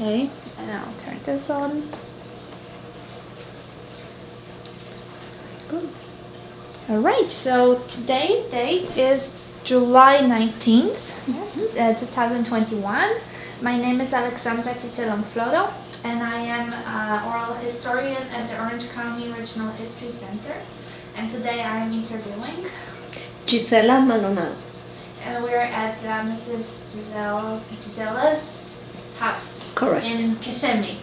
Okay, and I'll turn this on. Good. Alright, so today's date is July 19th, yes, 2021. My name is Alexandra Chichelon-Floro, and I am an oral historian at the Orange County Regional History Center. And today I am interviewing Gizela Maldonado. and we're at Mrs. Gizela's house. Correct. In Kissimmee,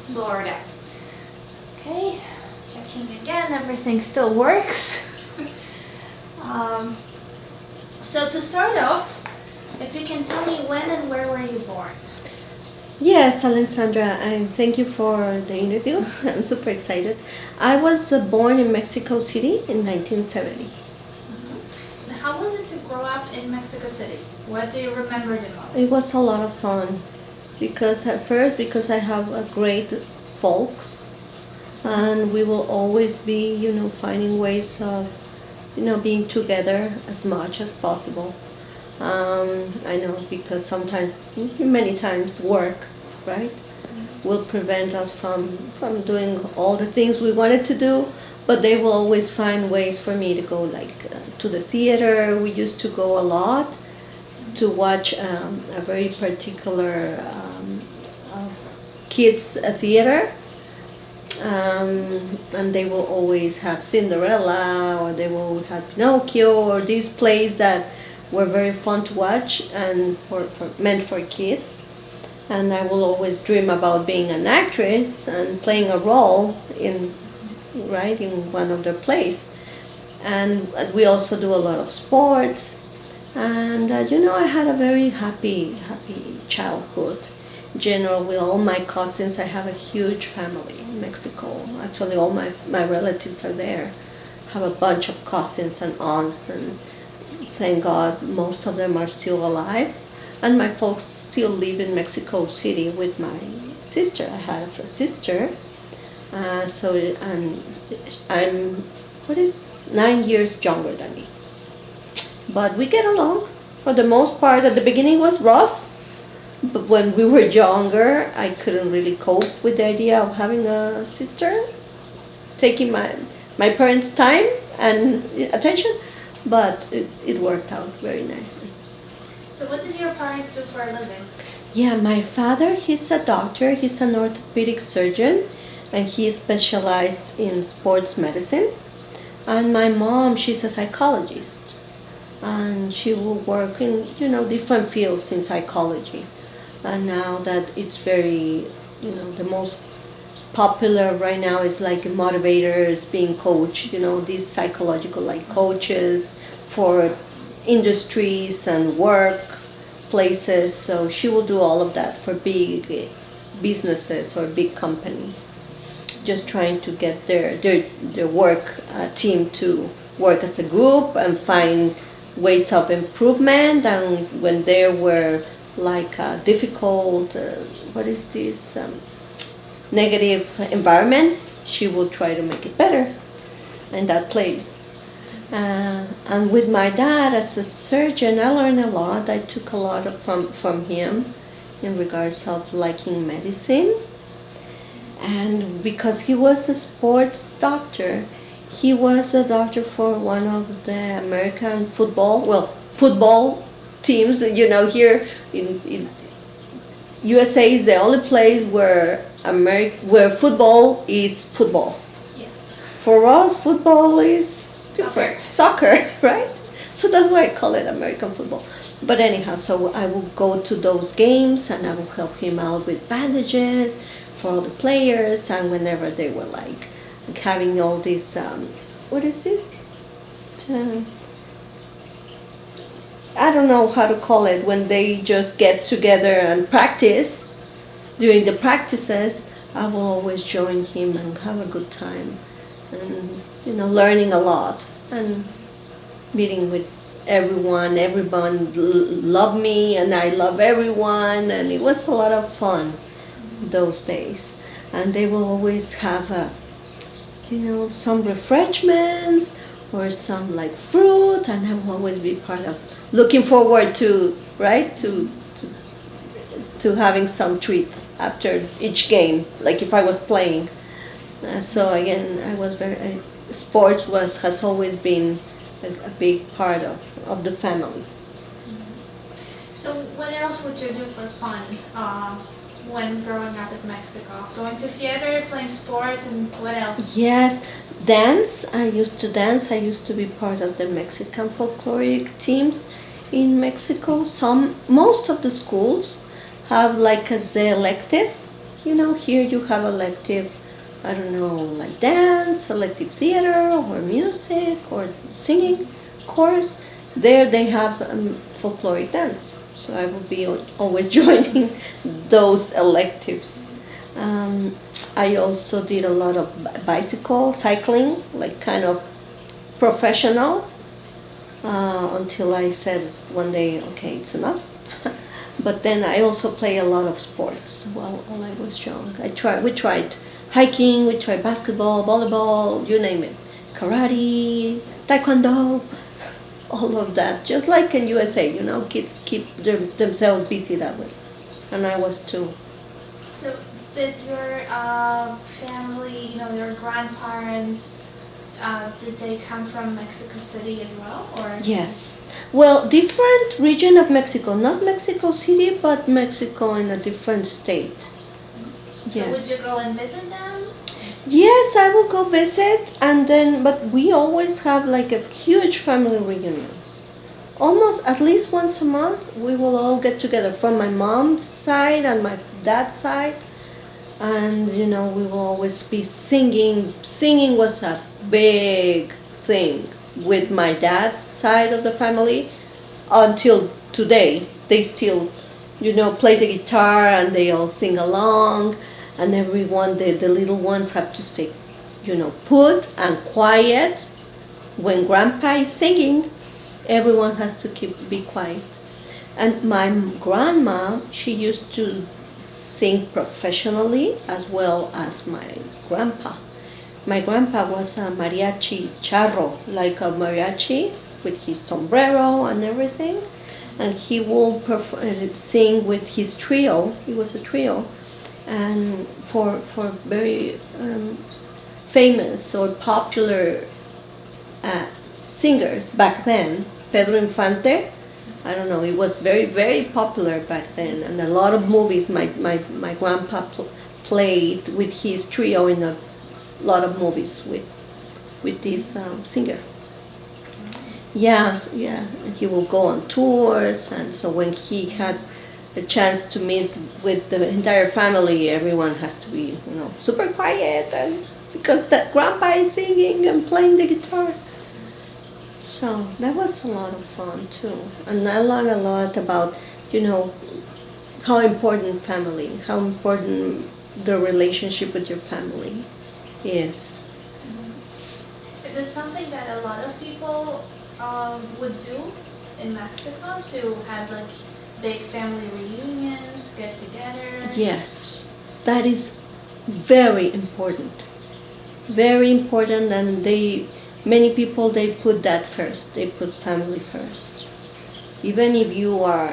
Florida. Okay, checking again, everything still works. So to start off, if you can tell me when and where were you born? Yes, Alexandra, and thank you for the interview. I'm super excited. I was born in Mexico City in 1970. And how was it to grow up in Mexico City? What do you remember the most? It was a lot of fun because I have a great folks, and we will always be, finding ways of, being together as much as possible. I know because sometimes, many times work, right, will prevent us from doing all the things we wanted to do, but they will always find ways for me to go to the theater. We used to go a lot to watch a very particular kids theater. And they will always have Cinderella, or they will have Pinocchio, or these plays that were very fun to watch and meant for kids. And I will always dream about being an actress and playing a role in one of their plays. And we also do a lot of sports. And I had a very happy childhood. In general, with all my cousins, I have a huge family in Mexico. Actually, all my relatives are there. I have a bunch of cousins and aunts, and thank God most of them are still alive. And my folks still live in Mexico City with my sister. I have a sister, I'm 9 years younger than me. But we get along for the most part. At the beginning was rough. But when we were younger, I couldn't really cope with the idea of having a sister, taking my parents' time and attention, but it worked out very nicely. So what did your parents do for a living? Yeah, my father, he's a doctor, he's an orthopedic surgeon, and he specialized in sports medicine. And my mom, she's a psychologist, and she will work in, different fields in psychology. And now that it's very, the most popular right now is like motivators, being coach, these psychological coaches for industries and work places. So she will do all of that for big businesses or big companies, just trying to get their work team to work as a group and find ways of improvement. And when there were difficult, negative environments, she will try to make it better in that place. And with my dad as a surgeon, I learned a lot. I took a lot from him in regards of liking medicine. And because he was a sports doctor, he was a doctor for one of the American football teams. Here in USA is the only place where football is football. Yes. For us, football is different. Soccer, right? So that's why I call it American football. But anyhow, so I will go to those games and I will help him out with bandages for all the players. And whenever they were having all this, what is this? I don't know how to call it, when they just get together and practice. During the practices, I will always join him and have a good time, and learning a lot and meeting with everyone. Everyone loved me and I love everyone, and it was a lot of fun those days. And they will always have some refreshments or some fruit, and I will always be part of looking forward to to having some treats after each game, like if I was playing. So again, I was very sports has always been a big part of the family. So what else would you do for fun when growing up in Mexico? Going to theater, playing sports, and what else? Yes, dance. I used to dance. I used to be part of the Mexican folkloric teams in Mexico. Most of the schools have like as the elective. Here you have elective, I don't know, like dance, elective theater, or music, or singing, chorus. There they have folkloric dance. So I will be always joining those electives. I also did a lot of cycling, like kind of professional, until I said one day, okay, it's enough. But then I also play a lot of sports while I was young. We tried hiking, we tried basketball, volleyball, you name it, karate, taekwondo, all of that. Just like in USA, kids keep themselves busy that way, and I was too. So did your family, your grandparents, did they come from Mexico City as well, or? Yes. Well, different region of Mexico, not Mexico City, but Mexico in a different state. So Yes. would you go and visit them? Yes, I will go visit, but we always have like a huge family reunions. Almost at least once a month, we will all get together from my mom's side and my dad's side, and we will always be singing. Singing was a big thing with my dad's side of the family until today. They still, play the guitar and they all sing along, and everyone, the little ones have to stay, put and quiet. When grandpa is singing, everyone has to be quiet. And my grandma, she used to sing professionally as well as my grandpa. My grandpa was a mariachi charro, like a mariachi with his sombrero and everything. And he will sing with his trio. He was a trio. And for very famous or popular singers back then, Pedro Infante, I don't know, it was very, very popular back then. And a lot of movies my grandpa played with his trio in a lot of movies with this singer. Yeah, and he will go on tours, and so when he had the chance to meet with the entire family, everyone has to be, super quiet, and because that grandpa is singing and playing the guitar. So that was a lot of fun too, and I learned a lot about, how important how important the relationship with your family is. Is it something that a lot of people would do in Mexico, to have like big family reunions, get together? Yes, that is very important. Very important, and many people, they put that first. They put family first. Even if you are,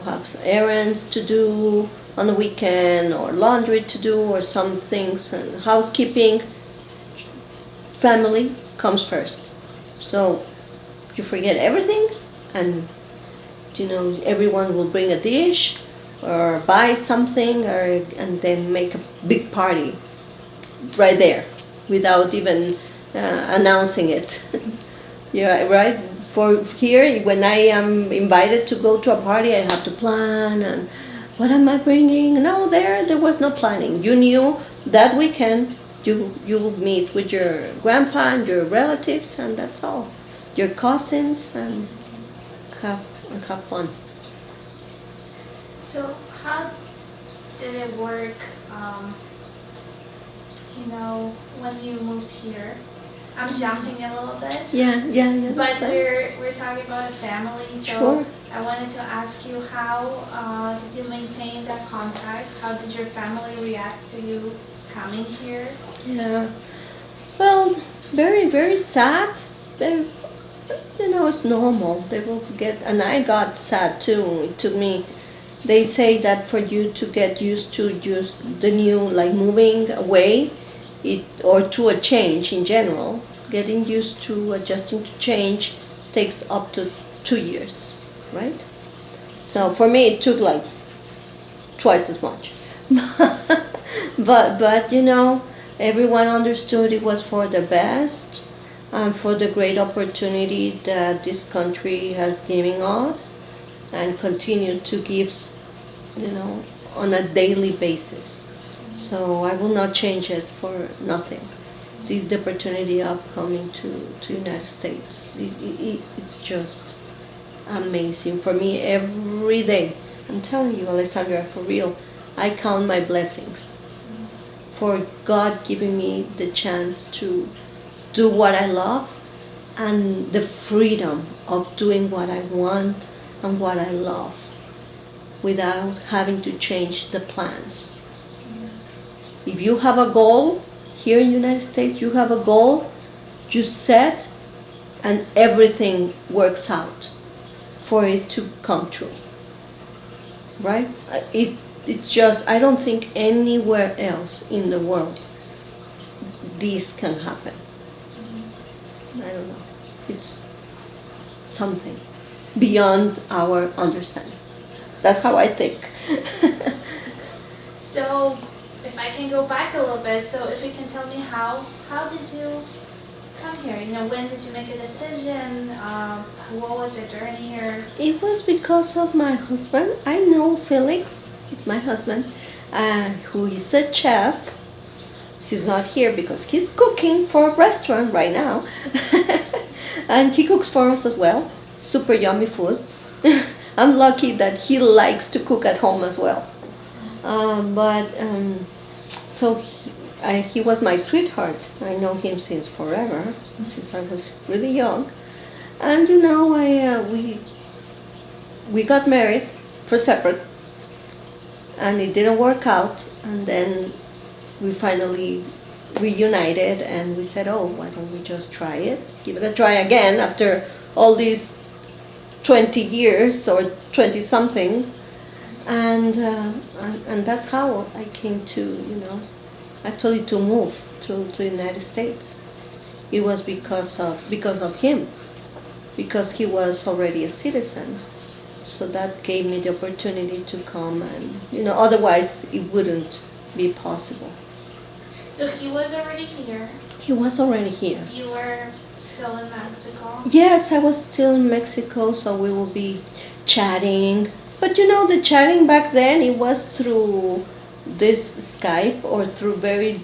have errands to do on the weekend, or laundry to do, or some things, and housekeeping, family comes first. So you forget everything, and everyone will bring a dish or buy something, and then make a big party right there without even announcing it. Yeah, right. For here, when I am invited to go to a party, I have to plan, and what am I bringing? No, there was no planning. You knew that weekend you meet with your grandpa and your relatives, and that's all. Your cousins, and have fun. So how did it work, when you moved here? I'm jumping a little bit. Yeah. But we're talking about a family, so Sure. I wanted to ask you, how did you maintain that contact? How did your family react to you coming here? Yeah. Well, very, very sad. It's normal. They will get, and I got sad too. It took me They say that for you to get used to just the new, like moving away, or to a change in general, getting used to adjusting to change takes up to 2 years, right? So for me, it took like twice as much. but everyone understood it was for the best and for the great opportunity that this country has given us and continue to give, on a daily basis. So I will not change it for nothing. The opportunity of coming to United States, it's just amazing for me every day. I'm telling you, Alessandra, for real, I count my blessings for God giving me the chance to do what I love and the freedom of doing what I want and what I love without having to change the plans. If you have a goal here in the United States, you have a goal, you set, and everything works out for it to come true. Right? It's just, I don't think anywhere else in the world this can happen. I don't know. It's something beyond our understanding. That's how I think. So, if I can go back a little bit, so if you can tell me how did you come here? When did you make a decision? What was the journey here? It was because of my husband. I know Felix, he's my husband, who is a chef. He's not here because he's cooking for a restaurant right now. And he cooks for us as well. Super yummy food. I'm lucky that he likes to cook at home as well. So he was my sweetheart. I know him since forever, since I was really young. And we got married for separate, and it didn't work out. And then we finally reunited, and we said, "Oh, why don't we just try it? Give it a try again after all these 20 years or 20 something." And that's how I came to, actually to move to the United States. It was because of him, because he was already a citizen. So that gave me the opportunity to come, and otherwise it wouldn't be possible. So he was already here. He was already here. You were still in Mexico? Yes, I was still in Mexico, so we will be chatting. But the chatting back then, it was through this Skype or through very,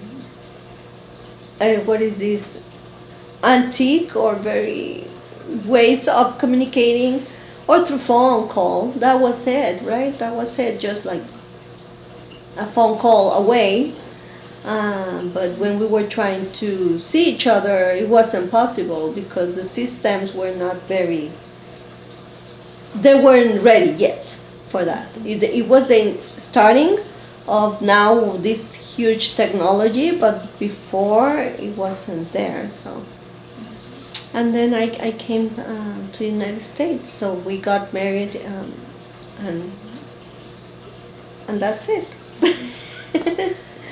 antique or very ways of communicating, or through phone call. That was it, right? That was it, just like a phone call away. But when we were trying to see each other, it wasn't possible because the systems were not they weren't ready yet for that. It was the starting of now this huge technology, but before it wasn't there. So, and then I came to the United States. So we got married, and that's it.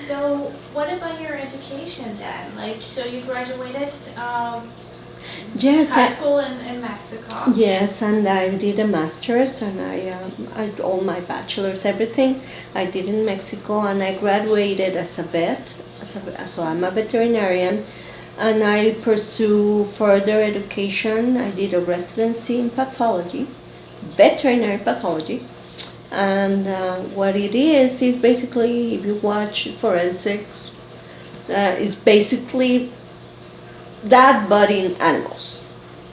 So what about your education then? So you graduated yes, high school in Mexico? Yes, and I did a master's, and I all my bachelor's, everything I did in Mexico, and I graduated as a vet. So I'm a veterinarian, and I pursue further education. I did a residency in pathology, veterinary pathology. And what it is basically, if you watch forensics, is basically that, but in animals.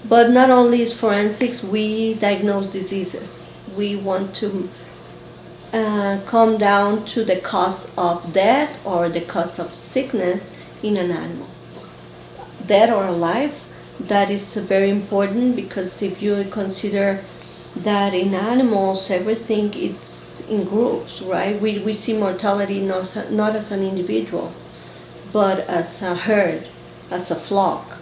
But not only is forensics, we diagnose diseases. We want to come down to the cause of death or the cause of sickness in an animal. Dead or alive, that is very important, because if you consider that in animals everything it's in groups, right? We see mortality not as an individual, but as a herd, as a flock.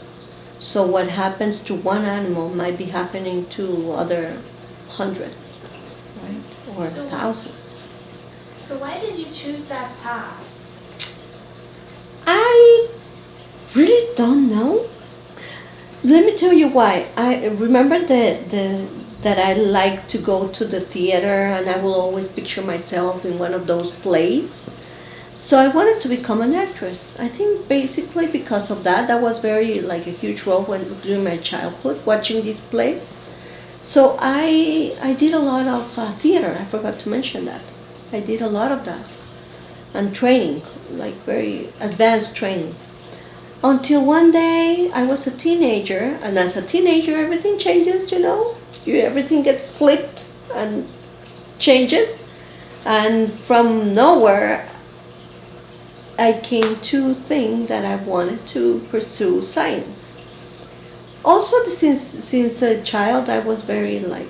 So what happens to one animal might be happening to other 100, right? or So- thousands. So why did you choose that path? I really don't know. Let me tell you why. I remember that I like to go to the theater, and I will always picture myself in one of those plays. So I wanted to become an actress. I think basically because of that, that was very like a huge role when during my childhood watching these plays. So I did a lot of theater. I forgot to mention that. I did a lot of that and training, like very advanced training. Until one day I was a teenager, and as a teenager everything changes, you know. Everything gets flipped and changes, and from nowhere I came to think that I wanted to pursue science. Also, since a child, I was very like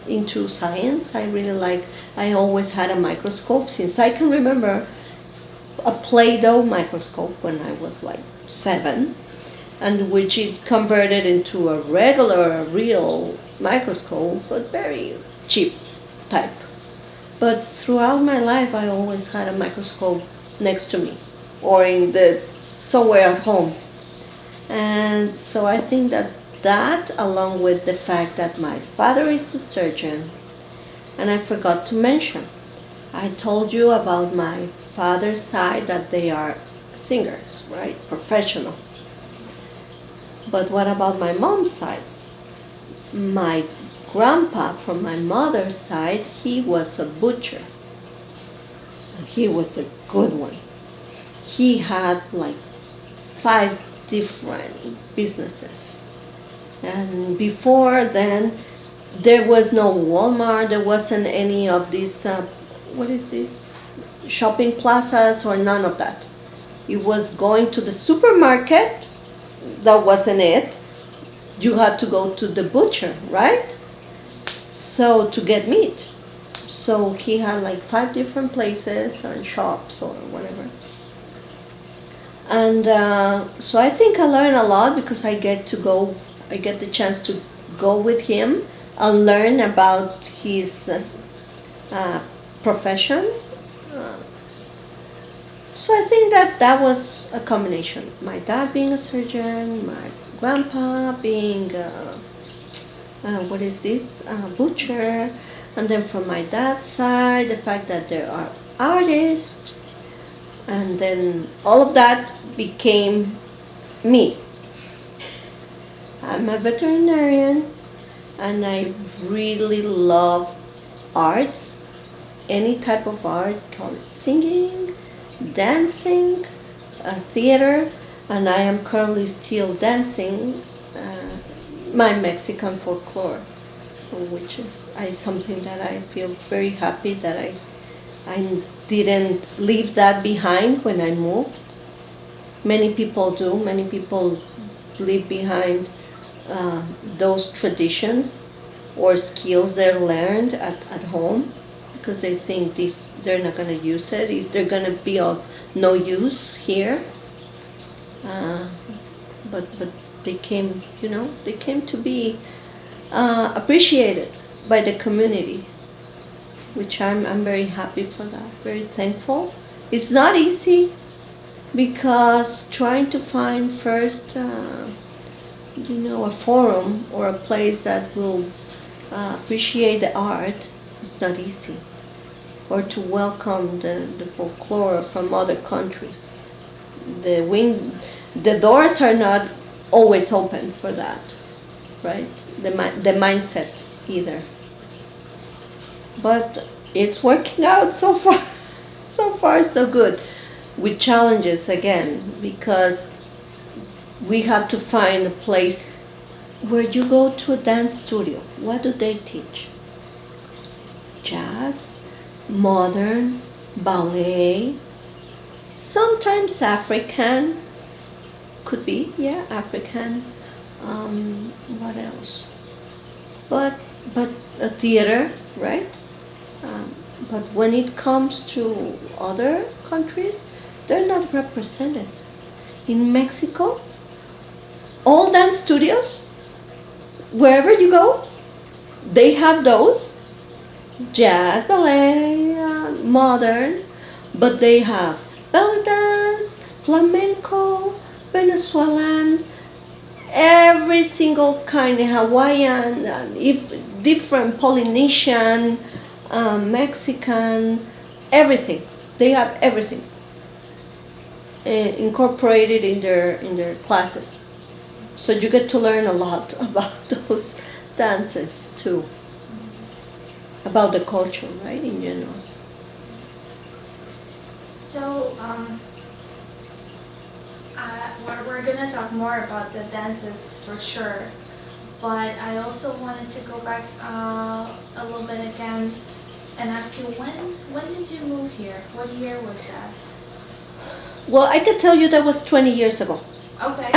into science. I really like. I always had a microscope since I can remember a Play-Doh microscope when I was like 7, and which it converted into a regular, real microscope, but very cheap type. But throughout my life, I always had a microscope next to me, or in the somewhere at home. And so I think that along with the fact that my father is a surgeon, and I forgot to mention, I told you about my father's side that they are singers, right? Professional. But what about my mom's side? My grandpa from my mother's side, he was a butcher. And he was a good one. He had like 5 different businesses. And before then, there was no Walmart, there wasn't any of these, what is this, shopping plazas or none of that. It was going to the supermarket, that wasn't it. You had to go to the butcher, right? So to get meat. So he had like 5 different places and shops or whatever. And so I think I learned a lot because I get the chance to go with him and learn about his profession. So I think that was a combination. My dad being a surgeon, my grandpa being butcher, and then from my dad's side, the fact that there are artists, and then all of that became me. I'm a veterinarian, and I really love arts, any type of art, call it singing, dancing, theater, and I am currently still dancing my Mexican folklore, which is something that I feel very happy that I didn't leave that behind when I moved. Many people do. Many people leave behind those traditions or skills they learned at home because they think they're not going to use it. They're going to be of no use here. But they came to be appreciated by the community, which I'm very happy for that, very thankful. It's not easy because trying to find first, a forum or a place that will appreciate the art is not easy, or to welcome the folklore from other countries. The doors are not always open for that, right? The mindset either. But it's working out so far. So far so good, with challenges again, because we have to find a place where you go to a dance studio. What do they teach? Jazz, modern, ballet, sometimes African, could be, yeah, African. What else? But a theater, right? But when it comes to other countries, they're not represented. In Mexico, all dance studios, wherever you go, they have those, jazz, ballet, modern, but they have belly dance, flamenco, Venezuelan, every single kind of Hawaiian, if different Polynesian, Mexican, everything. They have everything incorporated in their classes. So you get to learn a lot about those dances too, about the culture, right, in general. So, we're gonna talk more about the dances for sure, but I also wanted to go back a little bit again and ask you when did you move here? What year was that? Well, I can tell you that was 20 years ago. Okay.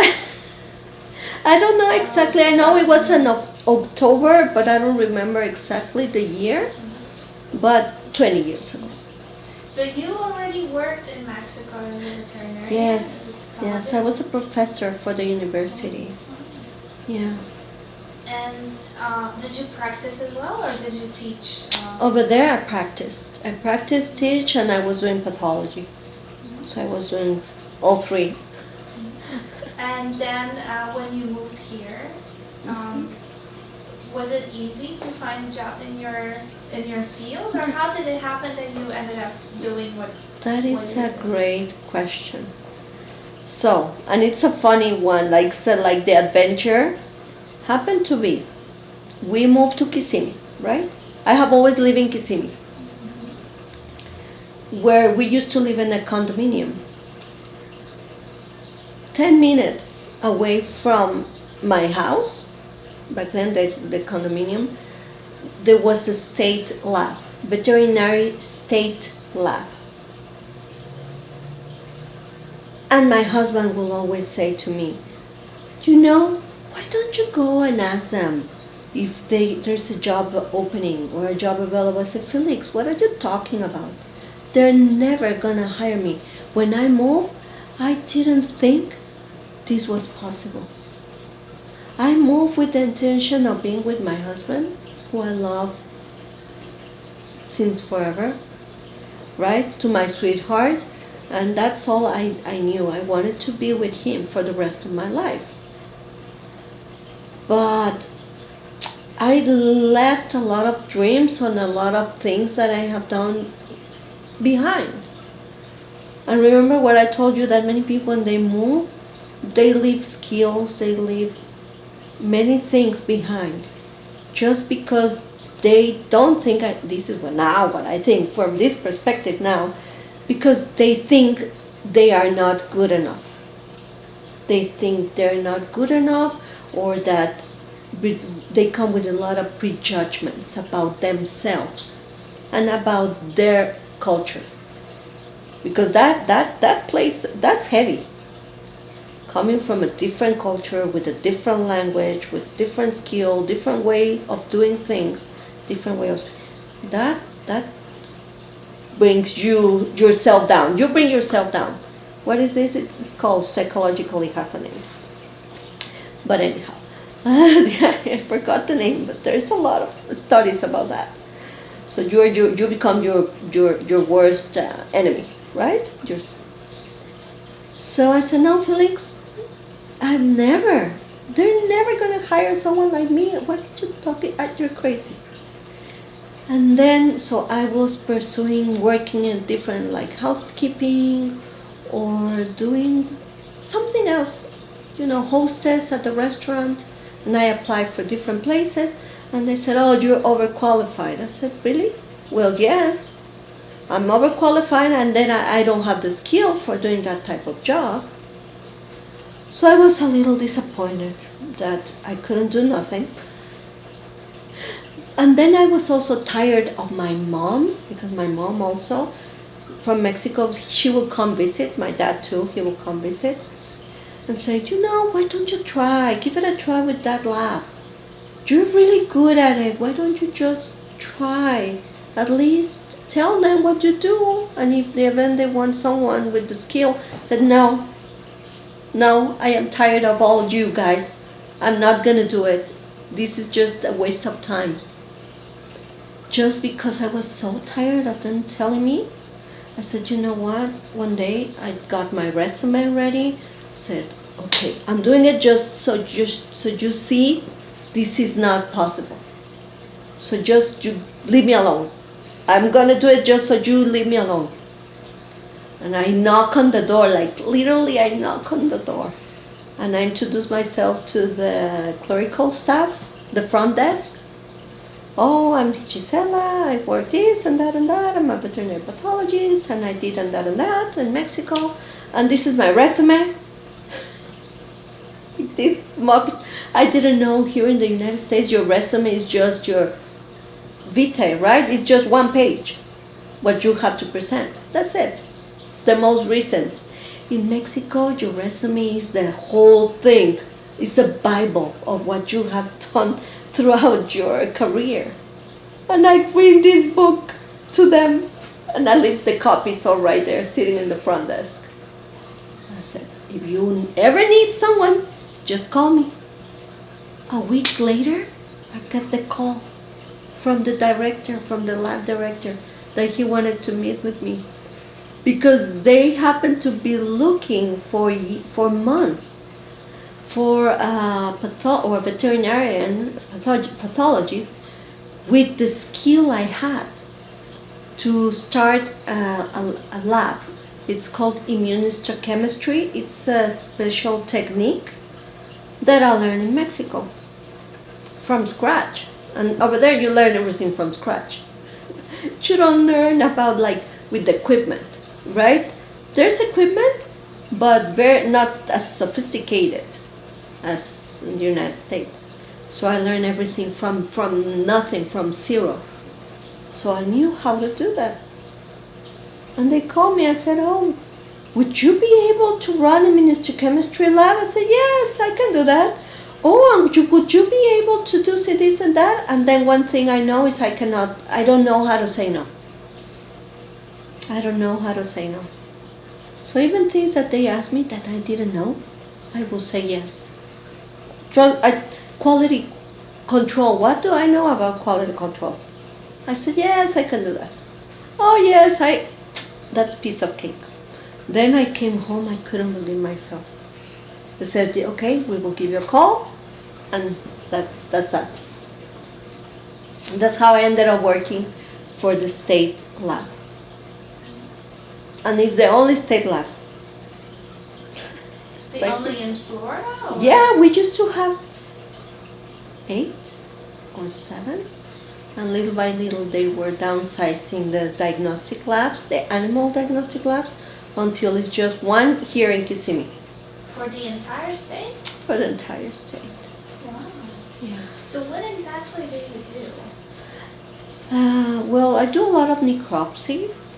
I don't know exactly. I know it was in October, but I don't remember exactly the year. But 20 years ago. So you already worked in Mexico as a veterinarian? Yes, yes. I was a professor for the university. Yeah. And did you practice as well, or did you teach? Over there, I practiced. I practiced, teach, and I was doing pathology. So I was doing all three. And then when you moved here, was it easy to find a job in your field, or how did it happen that you ended up doing what? That is a great question. So, and it's a funny one. Like said, like the adventure happened to be. We moved to Kissimmee, right? I have always lived in Kissimmee, where we used to live in a condominium. 10 minutes away from my house, back then the condominium, there was a state lab, veterinary state lab. And my husband will always say to me, you know, why don't you go and ask them if there's a job opening or a job available? I said, Felix, what are you talking about? They're never gonna hire me. When I moved, I didn't think this was possible. I moved with the intention of being with my husband, who I love since forever, right? To my sweetheart. And that's all I knew. I wanted to be with him for the rest of my life. But I left a lot of dreams and a lot of things that I have done behind. And remember what I told you, that many people when they move, they leave skills, they leave many things behind. Just because they don't think, this is what I think from this perspective now, because they think they are not good enough. They think they're not good enough, or that they come with a lot of prejudgments about themselves and about their culture. Because that place, that's heavy. Coming from a different culture, with a different language, with different skill, different way of doing things, different way of that brings yourself down. You bring yourself down. What is this? It's called psychologically, has a name. But anyhow, I forgot the name, but there's a lot of studies about that. So you become your worst enemy, right? So I said, no, Felix, they're never gonna hire someone like me. What are you talking? You're crazy. And then, so I was pursuing working in different, like housekeeping or doing something else, hostess at the restaurant. And I applied for different places, and they said, oh, you're overqualified. I said, really? Well, yes, I'm overqualified, and then I don't have the skill for doing that type of job. So I was a little disappointed that I couldn't do nothing. And then I was also tired of my mom, because my mom also, from Mexico, she will come visit. My dad too, he will come visit. And say, why don't you try? Give it a try with that lab. You're really good at it. Why don't you just try? At least tell them what you do. And if they want someone with the skill, said, no, I am tired of all you guys. I'm not going to do it. This is just a waste of time. just because I was so tired of them telling me, I said, you know what? One day I got my resume ready. Said, okay, I'm doing it just so you see this is not possible. So just you leave me alone. I'm gonna do it just so you leave me alone. And I knock on the door, like literally I knock on the door. And I introduce myself to the clerical staff, the front desk. Oh, I'm Gizela, I work this and that and that. I'm a veterinary pathologist and I did and that in Mexico. And this is my resume. I didn't know here in the United States your resume is just your vitae, right? It's just one page, what you have to present. That's it. The most recent. In Mexico, your resume is the whole thing. It's a Bible of what you have done throughout your career. And I bring this book to them, and I leave the copies all right there, sitting in the front desk. I said, if you ever need someone, just call me. A week later, I got the call from the director, from the lab director, that he wanted to meet with me. Because they happened to be looking for months for a veterinarian pathologist with the skill I had to start a lab. It's called immunohistochemistry. It's a special technique that I learned in Mexico from scratch. And over there you learn everything from scratch. You don't learn about like with the equipment, right? There's equipment, but not as sophisticated as in the United States. So I learned everything from nothing, from zero. So I knew how to do that. And they called me, I said, oh, would you be able to run a immunohistochemistry lab? I said, yes, I can do that. Oh, and would you be able to do this and that? And then one thing I know is I don't know how to say no. I don't know how to say no. So even things that they asked me that I didn't know, I will say yes. Quality control, what do I know about quality control? I said, yes, I can do that. Oh, yes, that's a piece of cake. Then I came home, I couldn't believe myself. They said, okay, we will give you a call, and that's that. And that's how I ended up working for the state lab. And it's the only state lab. Only in Florida? Or? Yeah, we used to have 8 or 7. And little by little they were downsizing the diagnostic labs, the animal diagnostic labs, until it's just one here in Kissimmee. For the entire state? For the entire state. Wow. Yeah. So what exactly do you do? Well, I do a lot of necropsies,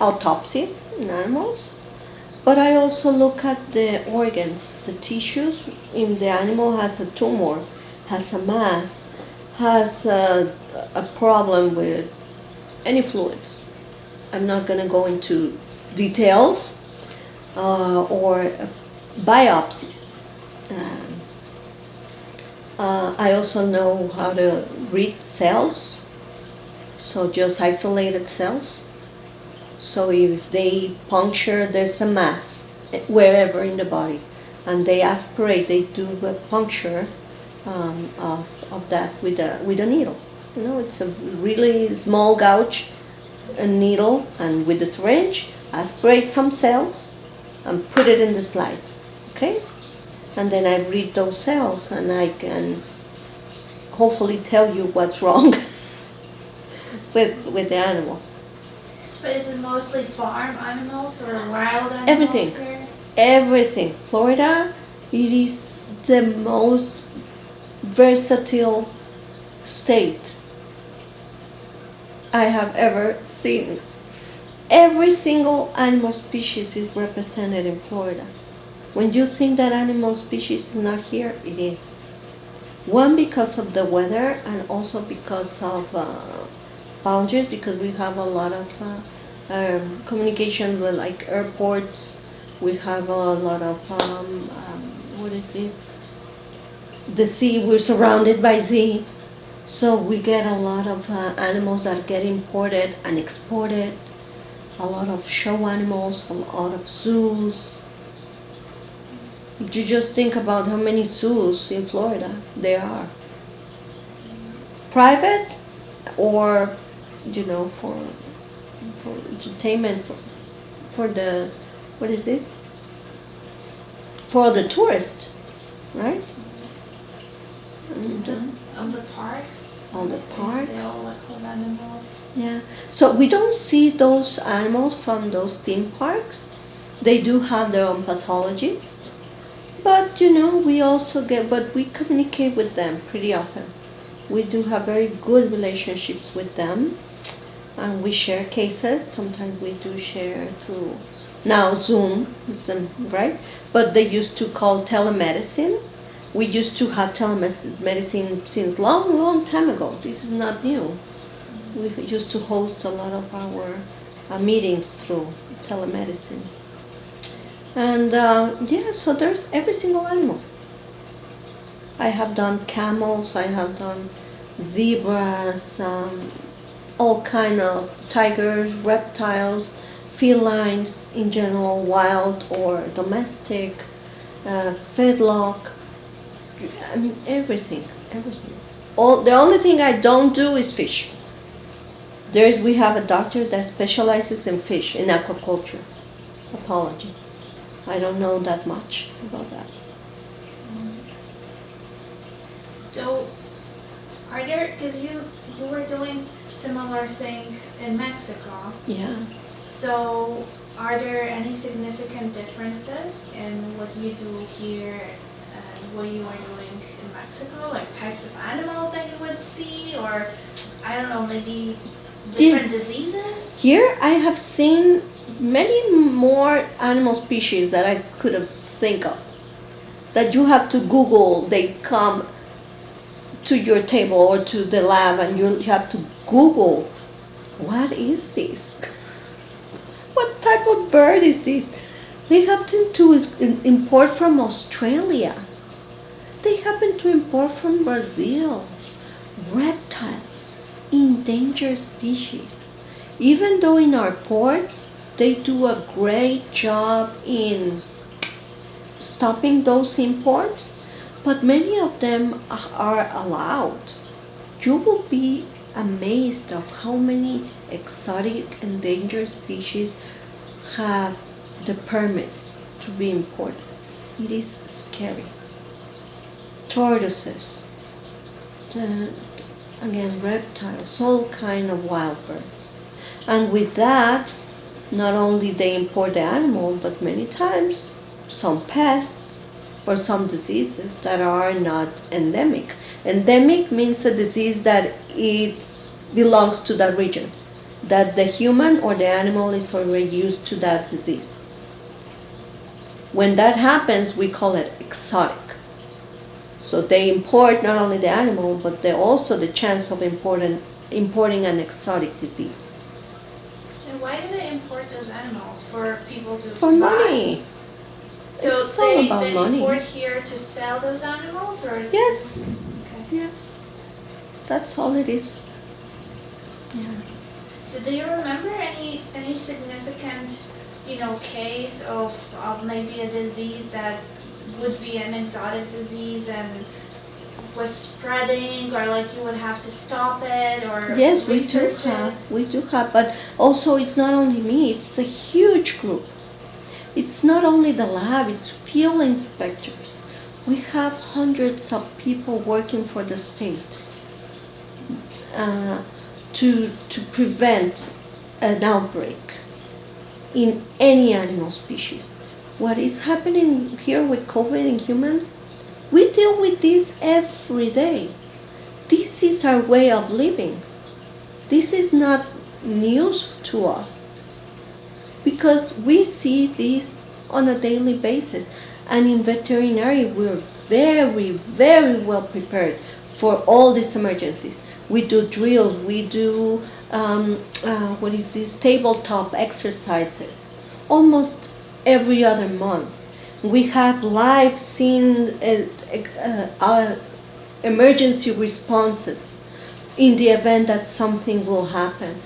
autopsies in animals, but I also look at the organs, the tissues. If the animal has a tumor, has a mass, has a problem with any fluids. I'm not going to go into details, or biopsies. I also know how to read cells, so just isolated cells. So if they puncture, there's a mass wherever in the body, and they aspirate, they do a puncture of that with a needle. You know, it's a really small gouge, a needle, and with a syringe, aspirate some cells and put it in the slide, okay? And then I read those cells and I can hopefully tell you what's wrong with the animal. But is it mostly farm animals or wild animals? Everything. Here? Everything. Florida, it is the most versatile state I have ever seen. Every single animal species is represented in Florida. When you think that animal species is not here, it is. One, because of the weather, and also because of boundaries, because we have a lot of communication with like airports. We have a lot of, what is this? The sea, we're surrounded by sea. So we get a lot of animals that get imported and exported, a lot of show animals, a lot of zoos. You just think about how many zoos in Florida there are. Private or, for entertainment, for the, what is this? For the tourists, right? And, The parks. all the parks. They all like hold animals. Yeah. So we don't see those animals from those theme parks. They do have their own pathologist. But we also but we communicate with them pretty often. We do have very good relationships with them, and we share cases. Sometimes we do share through now Zoom, right? But they used to call telemedicine. We used to have telemedicine since long, long time ago. This is not new. We used to host a lot of our meetings through telemedicine. And so there's every single animal. I have done camels, I have done zebras, all kind of tigers, reptiles, felines in general, wild or domestic, feedlot. I mean everything. The only thing I don't do is fish. We have a doctor that specializes in fish, in aquaculture, pathology. I don't know that much about that. So, are there, because you were doing similar thing in Mexico, Yeah. so are there any significant differences in what you do here and what you are doing in Mexico? Like types of animals that you would see, or I don't know, maybe different diseases? Here I have seen many more animal species that I could have think of. That you have to Google, they come to your table or to the lab and you have to Google, what is this? What type of bird is this? They happen to import from Australia. They happen to import from Brazil. Reptiles, endangered species. Even though in our ports, they do a great job in stopping those imports, but many of them are allowed. You will be amazed of how many exotic endangered species have the permits to be imported. It is scary. Tortoises, again reptiles, all kind of wild birds. And with that, not only they import the animal, but many times some pests or some diseases that are not endemic. Endemic means a disease that it belongs to that region, that the human or the animal is already used to that disease. When that happens, we call it exotic. So they import not only the animal, but they also the chance of importing an exotic disease. And why do they import those animals? For people to For buy? money. So It's all about they money. import here to sell those animals, or Yes, Okay. yes. That's all it is. Yeah. So do you remember any significant, case of maybe a disease that would be an exotic disease and was spreading, or like you would have to stop it or Yes, we do research have. it? We do have, but also it's not only me, it's a huge group. It's not only the lab, it's field inspectors. We have hundreds of people working for the state to prevent an outbreak in any animal species. What is happening here with COVID in humans, we deal with this every day. This is our way of living. This is not news to us because we see this on a daily basis. And in veterinary, we're very, very well prepared for all these emergencies. We do drills, we do tabletop exercises almost every other month. We have live scene emergency responses in the event that something will happen.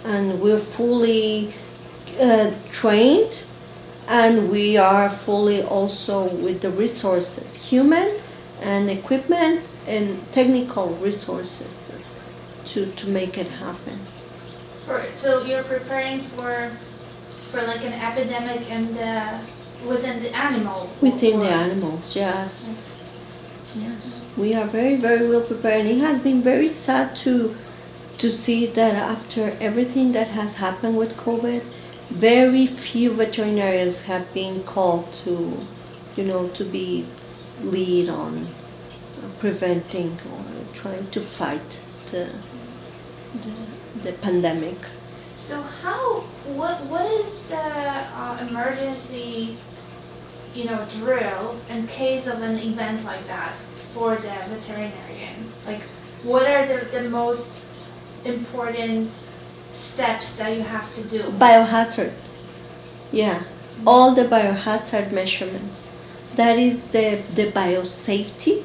And we're fully trained, and we are fully also with the resources, human and equipment and technical resources to make it happen. So you're preparing for like an epidemic within the animal? Within the animals, yes. Yes, we are very, very well prepared. And it has been very sad to see that after everything that has happened with COVID, very few veterinarians have been called to, to be lead on preventing or trying to fight the pandemic. So what is the emergency, drill in case of an event like that for the veterinarian? Like, what are the most important steps that you have to do? Biohazard. Yeah, all the biohazard measurements. That is the biosafety.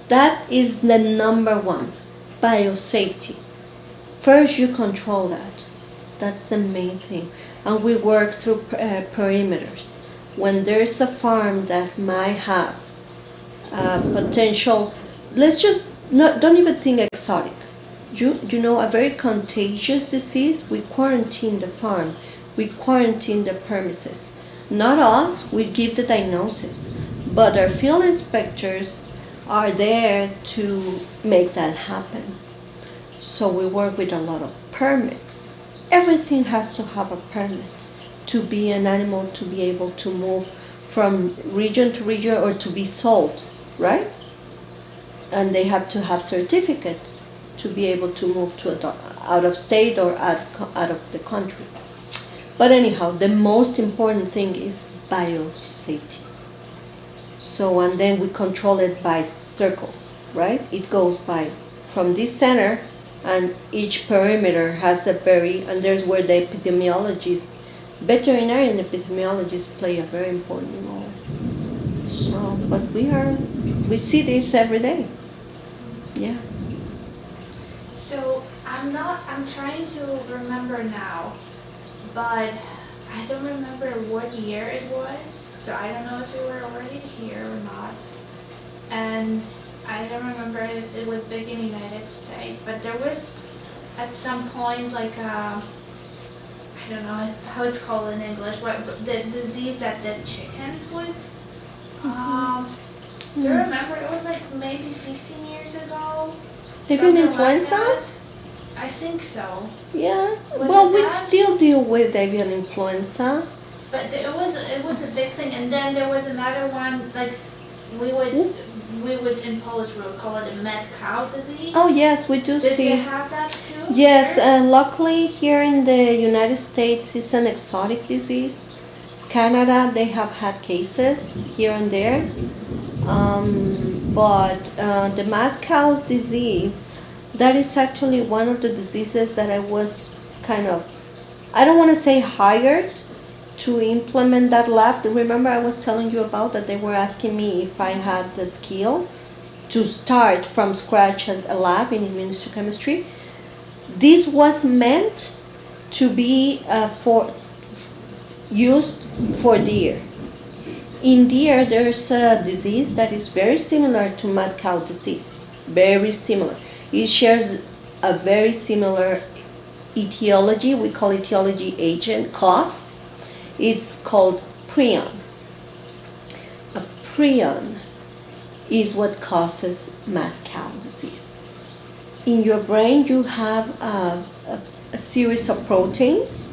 That is the number one, biosafety. First, you control that. That's the main thing. And we work through perimeters. When there's a farm that might have potential, let's just don't even think exotic. A very contagious disease, we quarantine the farm, we quarantine the premises. Not us, we give the diagnosis, but our field inspectors are there to make that happen. So we work with a lot of permits. Everything has to have a permit to be an animal, to be able to move from region to region or to be sold, right? And they have to have certificates to be able to move to out of state or out of the country. But anyhow, the most important thing is biosafety. So, and then we control it by circles, right? It goes from this center, and each perimeter has and there's where the epidemiologists, veterinary and epidemiologists play a very important role. So, but we see this every day. Yeah. So I'm trying to remember now, but I don't remember what year it was. So I don't know if you were already here or not. And I don't remember if it was big in the United States, but there was at some point like I don't know how it's called in English, the disease that the chickens would. Do you remember? It was like maybe 15 years ago. Avian influenza? Like I think so. Yeah. Was we still deal with avian influenza. But it was a big thing, and then there was another one like we would in Polish we would call it a mad cow disease. Oh yes, we do see. Did you have that too? Yes, luckily here in the United States it's an exotic disease. Canada, they have had cases here and there. But the mad cow disease, that is actually one of the diseases that I was I don't want to say hired to implement that lab. Remember I was telling you about that they were asking me if I had the skill to start from scratch at a lab in immunohistochemistry. This was meant to be used for deer. In deer, there's a disease that is very similar to mad cow disease. Very similar. It shares a very similar etiology. We call etiology agent cause. It's called prion. A prion is what causes mad cow disease. In your brain, you have a series of proteins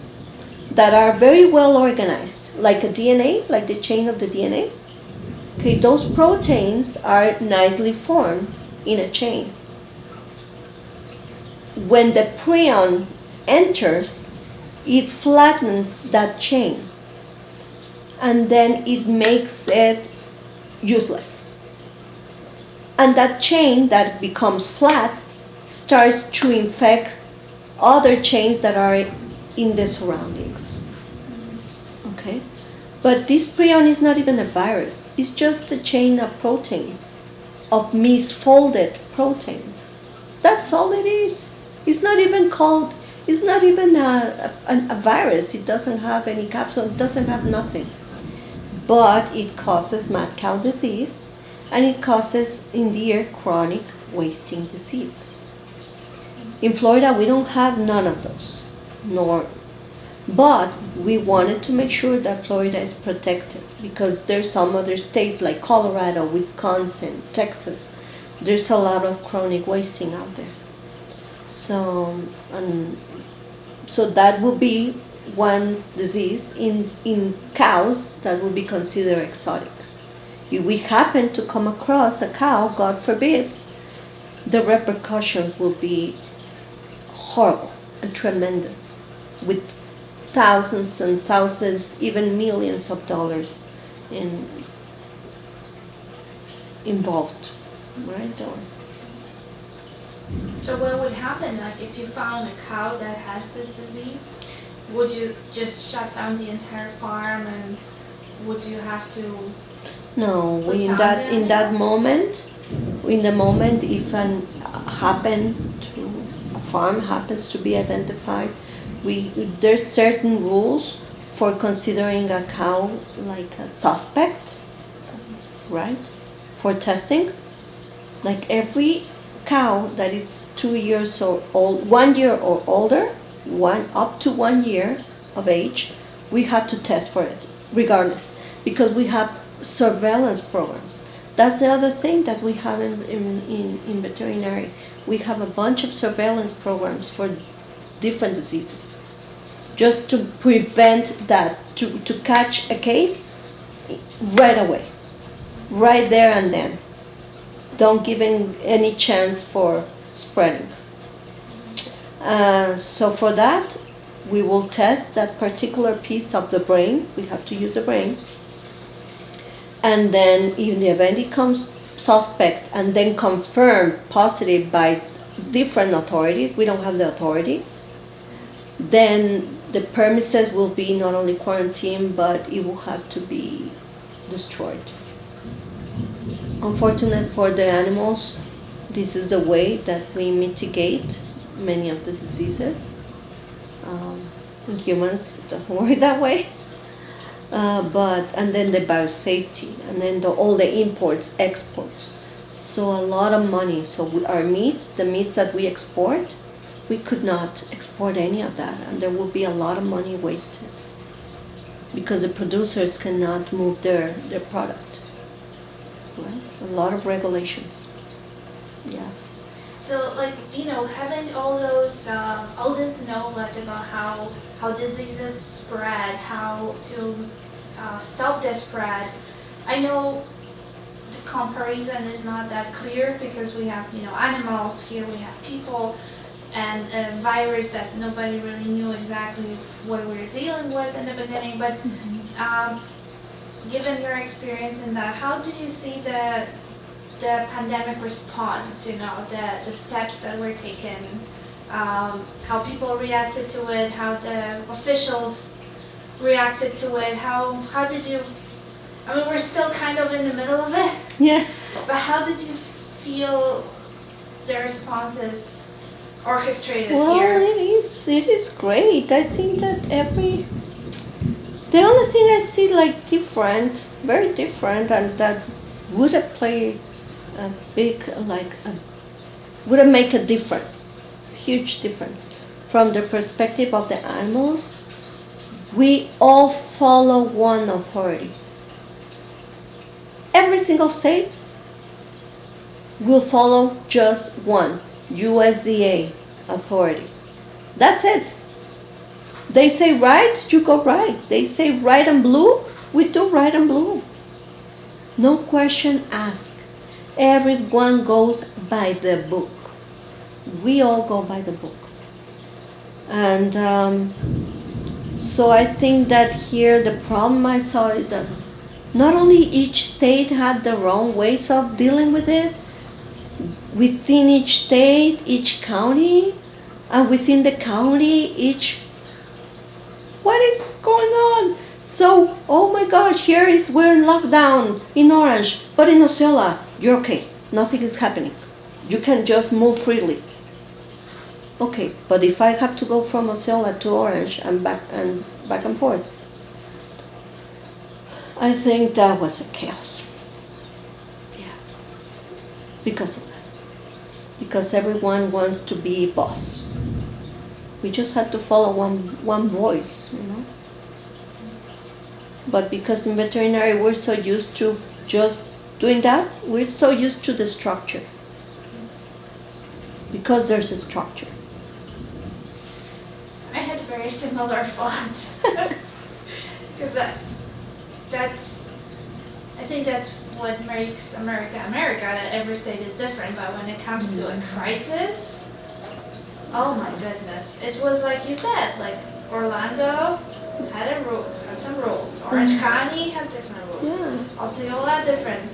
that are very well organized, like a DNA, like the chain of the DNA. Okay, those proteins are nicely formed in a chain. When the prion enters, it flattens that chain, and then it makes it useless. And that chain that becomes flat starts to infect other chains that are in the surroundings. Okay? But this prion is not even a virus. It's just a chain of proteins, of misfolded proteins. That's all it is. It's not even called, it's not even a virus. It doesn't have any capsule, it doesn't have nothing. But it causes mad cow disease, and it causes in the ear chronic wasting disease. In Florida, we don't have none of those, but we wanted to make sure that Florida is protected because there's some other states like Colorado, Wisconsin, Texas. There's a lot of chronic wasting out there. So that would be one disease in cows that would be considered exotic. If we happen to come across a cow, God forbid, the repercussions will be horrible and tremendous, with thousands and thousands, even millions of dollars involved, right? So what would happen, like if you found a cow that has this disease? Would you just shut down the entire farm, and would you have to? No, in the moment, if a farm happens to be identified, there's certain rules for considering a cow like a suspect, right? For testing, like every cow that is 2 years or old, 1 year or older, up to 1 year of age, we have to test for it, regardless, because we have surveillance programs. That's the other thing that we have in veterinary. We have a bunch of surveillance programs for different diseases, just to prevent that, to catch a case right away, right there and then. Don't give any chance for spreading. So for that, we will test that particular piece of the brain. We have to use the brain. And then in the event it comes suspect and then confirmed positive by different authorities, we don't have the authority, then the premises will be not only quarantined, but it will have to be destroyed. Unfortunate for the animals, this is the way that we mitigate many of the diseases. In humans, it doesn't work that way. And then the biosafety, and then all the imports, exports. So a lot of money. So the meats that we export, we could not export any of that, and there will be a lot of money wasted because the producers cannot move their product. Right? A lot of regulations. Yeah. So, like, having all this knowledge about how diseases spread, how to stop the spread, I know the comparison is not that clear because we have, animals, here we have people, and a virus that nobody really knew exactly what we were dealing with in the beginning. But given your experience in that, how do you see the pandemic response, the steps that were taken, how people reacted to it, how the officials reacted to it, how did you, we're still kind of in the middle of it. Yeah. But how did you feel the responses orchestrated here? Well, it is great. I think that the only thing I see like different, very different, and that would have played a big, would have made a difference, huge difference. From the perspective of the animals, we all follow one authority. Every single state will follow just one, USDA authority. That's it. They say right, you go right. They say right and blue, we do right and blue. No question asked. Everyone goes by the book. We all go by the book. And so I think that here the problem I saw is that not only each state had their own ways of dealing with it, within each state, each county, and within the county, what is going on? So, oh my gosh, we're in lockdown in Orange, but in Osceola, you're okay. Nothing is happening. You can just move freely. Okay, but if I have to go from Osceola to Orange and back and forth, I think that was a chaos. Yeah, because of that. Because everyone wants to be boss. We just had to follow one voice, you know. But because in veterinary we're so used to just doing that, we're so used to the structure. Because there's a structure. I had very similar thoughts. Because I think that's what makes America America, that every state is different, but when it comes to a crisis, oh my goodness. It was like you said, like Orlando had some rules. Orange County had different rules. Yeah. Osceola had different.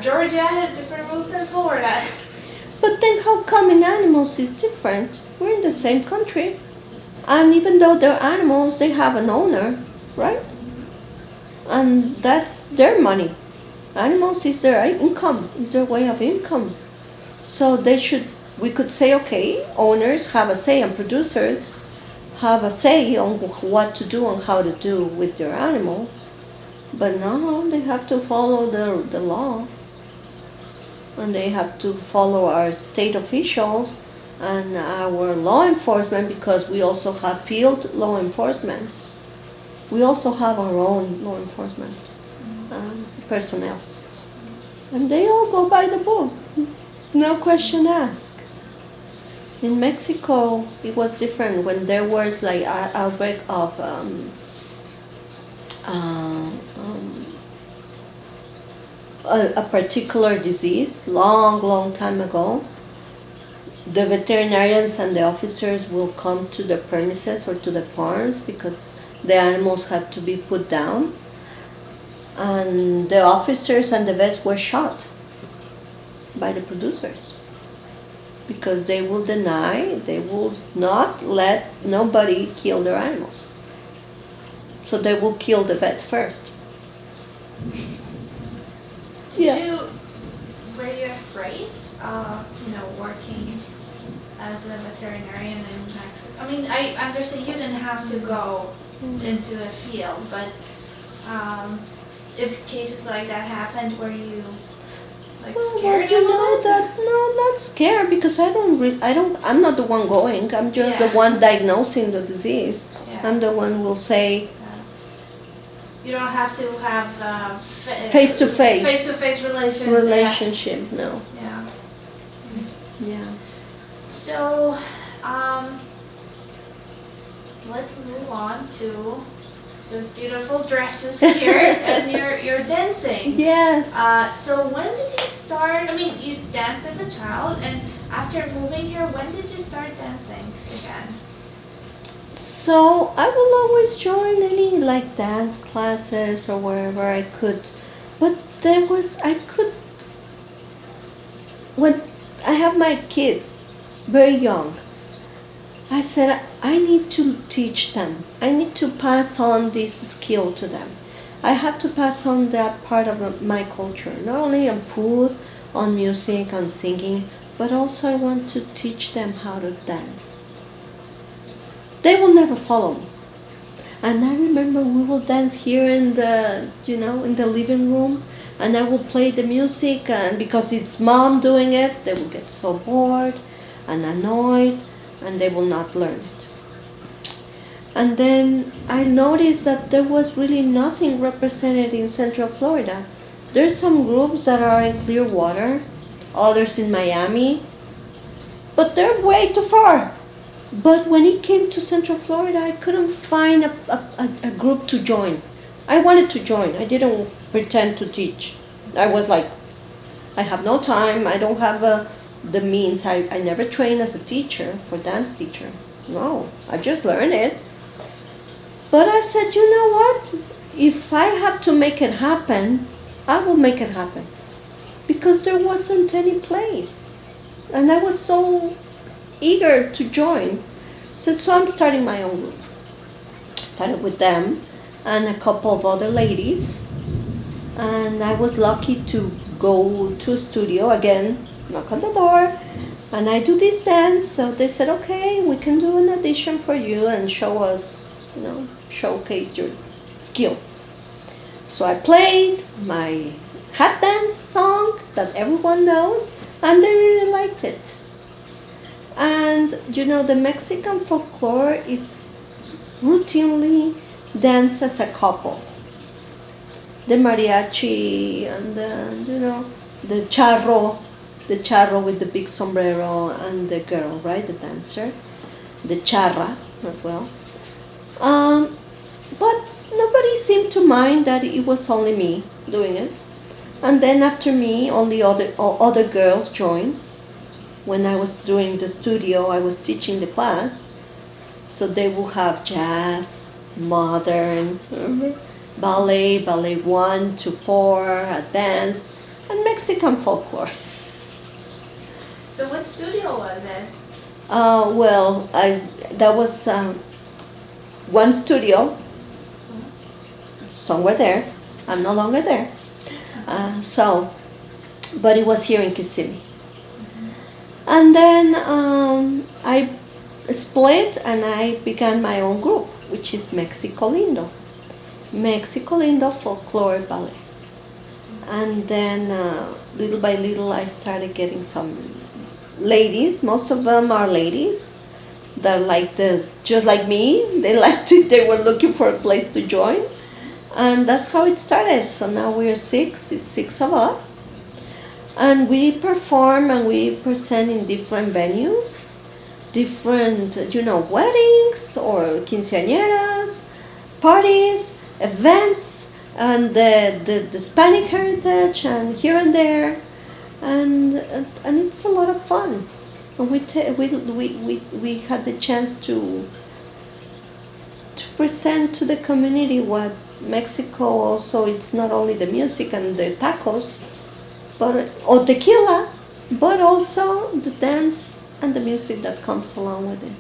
Georgia had different rules than Florida. But then how come in animals is different? We're in the same country. And even though they're animals, they have an owner, right? And that's their money. Animals is their income, is their way of income. So we could say, okay, owners have a say and producers have a say on what to do and how to do with their animal. But now they have to follow the law. And they have to follow our state officials and our law enforcement, because we also have field law enforcement. We also have our own law enforcement personnel. And they all go by the book, no question asked. In Mexico, it was different when there was like an outbreak of a particular disease, long time ago. The veterinarians and the officers will come to the premises or to the farms because the animals had to be put down. And the officers and the vets were shot by the producers because they will deny, they will not let nobody kill their animals. So they will kill the vet first. Were you afraid of, working as a veterinarian in Mexico? I mean, I understand you didn't have to go into a field, but if cases like that happened, were you scared? No, not scared, because I'm not the one going. I'm just the one diagnosing the disease. Yeah. I'm the one who will say. You don't have to have face-to-face relationship. No. Yeah. Yeah. So, let's move on to those beautiful dresses here and your dancing. Yes. So when did you start? I mean, you danced as a child, and after moving here, when did you start dancing again? So I will always join any dance classes or wherever I could, but when I have my kids very young, I said I need to teach them. I need to pass on this skill to them. I have to pass on that part of my culture, not only on food, on music, on singing, but also I want to teach them how to dance. They will never follow me. And I remember we will dance here in the living room, and I will play the music, and because it's mom doing it, they will get so bored and annoyed, and they will not learn it. And then I noticed that there was really nothing represented in Central Florida. There's some groups that are in Clearwater, others in Miami, but they're way too far. But when it came to Central Florida, I couldn't find a group to join. I wanted to join. I didn't pretend to teach. I was like, I have no time. I don't have the means. I never trained as a teacher, for dance teacher. No, I just learned it. But I said, you know what? If I have to make it happen, I will make it happen. Because there wasn't any place. And I was so eager to join. So I'm starting my own group. Started with them and a couple of other ladies. And I was lucky to go to a studio again, knock on the door, And I do this dance, so they said, okay, we can do an audition for you and show us, showcase your skill. So I played my hat dance song that everyone knows, and they really liked it. And the Mexican folklore is routinely danced as a couple. The mariachi and the charro with the big sombrero and the girl, right, the dancer, the charra as well. But nobody seemed to mind that it was only me doing it. And then after me, only other girls joined. When I was doing the studio, I was teaching the class. So they would have jazz, modern, ballet 1 to 4, advanced, and Mexican folklore. So what studio was it? That was one studio somewhere there. I'm no longer there. But it was here in Kissimmee. And then I split and I began my own group, which is Mexico Lindo. Mexico Lindo Folkloric Ballet. And then little by little I started getting some ladies. Most of them are ladies that just like me, they were looking for a place to join. And that's how it started. So now we're 6, it's 6 of us. And we perform and we present in different venues, different, weddings or quinceañeras, parties, events, and the Hispanic heritage and here and there. And it's a lot of fun. And we had the chance to present to the community what Mexico also, it's not only the music and the tacos, or tequila, but also the dance and the music that comes along with it.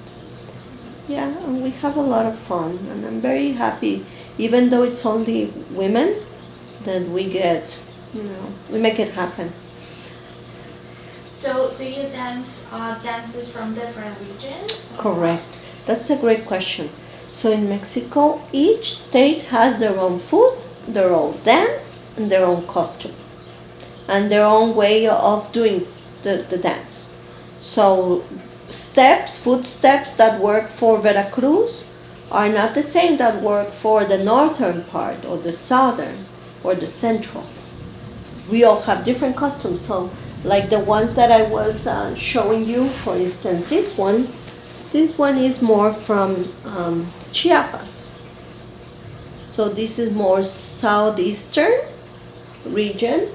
Yeah, and we have a lot of fun, and I'm very happy, even though it's only women, that we get, we make it happen. So do you dance dances from different regions? Correct. That's a great question. So in Mexico, each state has their own food, their own dance, and their own costume, and their own way of doing the dance. So footsteps that work for Veracruz are not the same that work for the northern part or the southern or the central. We all have different costumes. So like the ones that I was showing you, for instance, this one is more from Chiapas. So this is more southeastern region.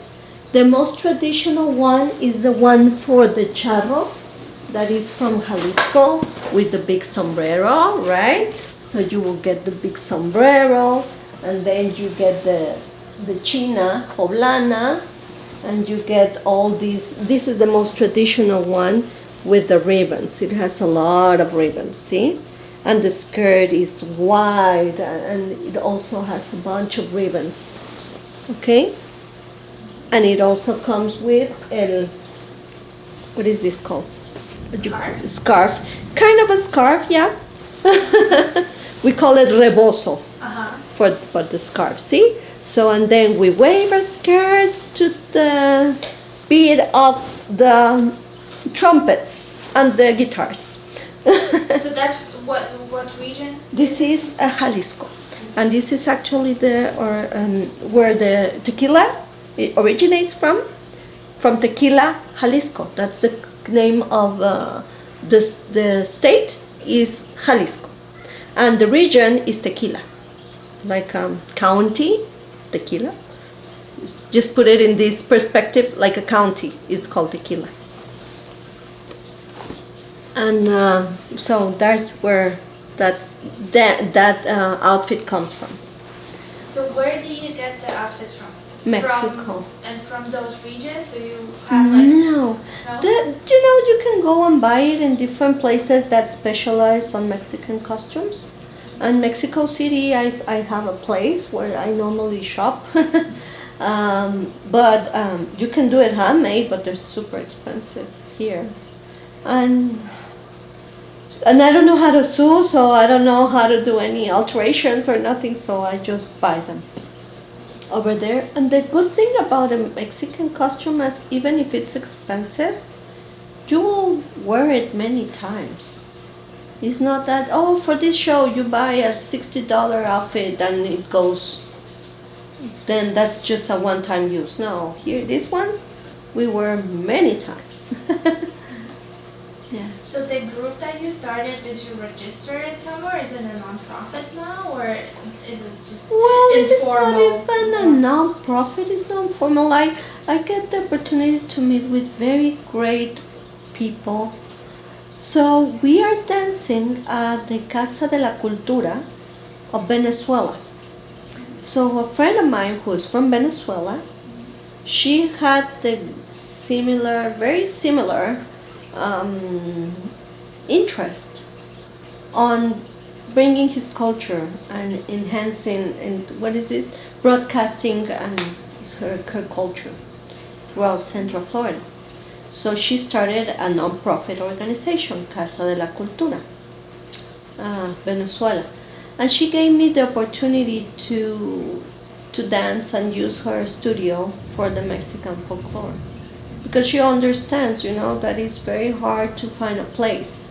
The most traditional one is the one for the charro, that is from Jalisco with the big sombrero, right? So you will get the big sombrero, and then you get the china poblana, and you get all these. This is the most traditional one with the ribbons. It has a lot of ribbons, see? And the skirt is wide, and it also has a bunch of ribbons, okay? And it also comes with what is this called? Scarf? Scarf. Kind of a scarf, yeah. We call it rebozo for the scarf, see? So, and then we wave our skirts to the beat of the trumpets and the guitars. So that's what region? This is Jalisco. And this is actually where the tequila originates from Tequila, Jalisco. That's the name of the state is Jalisco, and the region is Tequila, like county Tequila. Just put it in this perspective, like a county. It's called Tequila, and so that's where that outfit comes from. So where do you get the outfits from? Mexico. From those regions, do you have No. You can go and buy it in different places that specialize on Mexican costumes. In Mexico City, I have a place where I normally shop. But you can do it handmade, but they're super expensive here. and I don't know how to sew, so I don't know how to do any alterations or nothing, so I just buy them over there. And the good thing about a Mexican costume is even if it's expensive, you will wear it many times. It's not that, oh, for this show you buy a $60 outfit and it goes, then that's just a one-time use. No, here, these ones, we wear many times. Yeah. So the group that you started, did you register it somewhere? Is it a non-profit now, or is it just Well, it is informal? not even a non-profit, it's non-formal. I get the opportunity to meet with very great people. So we are dancing at the Casa de la Cultura of Venezuela. So a friend of mine who is from Venezuela, she had the similar, very similar interest on bringing his culture and enhancing and what is this broadcasting and her culture throughout Central Florida. So she started a non-profit organization, Casa de la Cultura, Venezuela, and she gave me the opportunity to dance and use her studio for the Mexican folklore. Because she understands, that it's very hard to find a place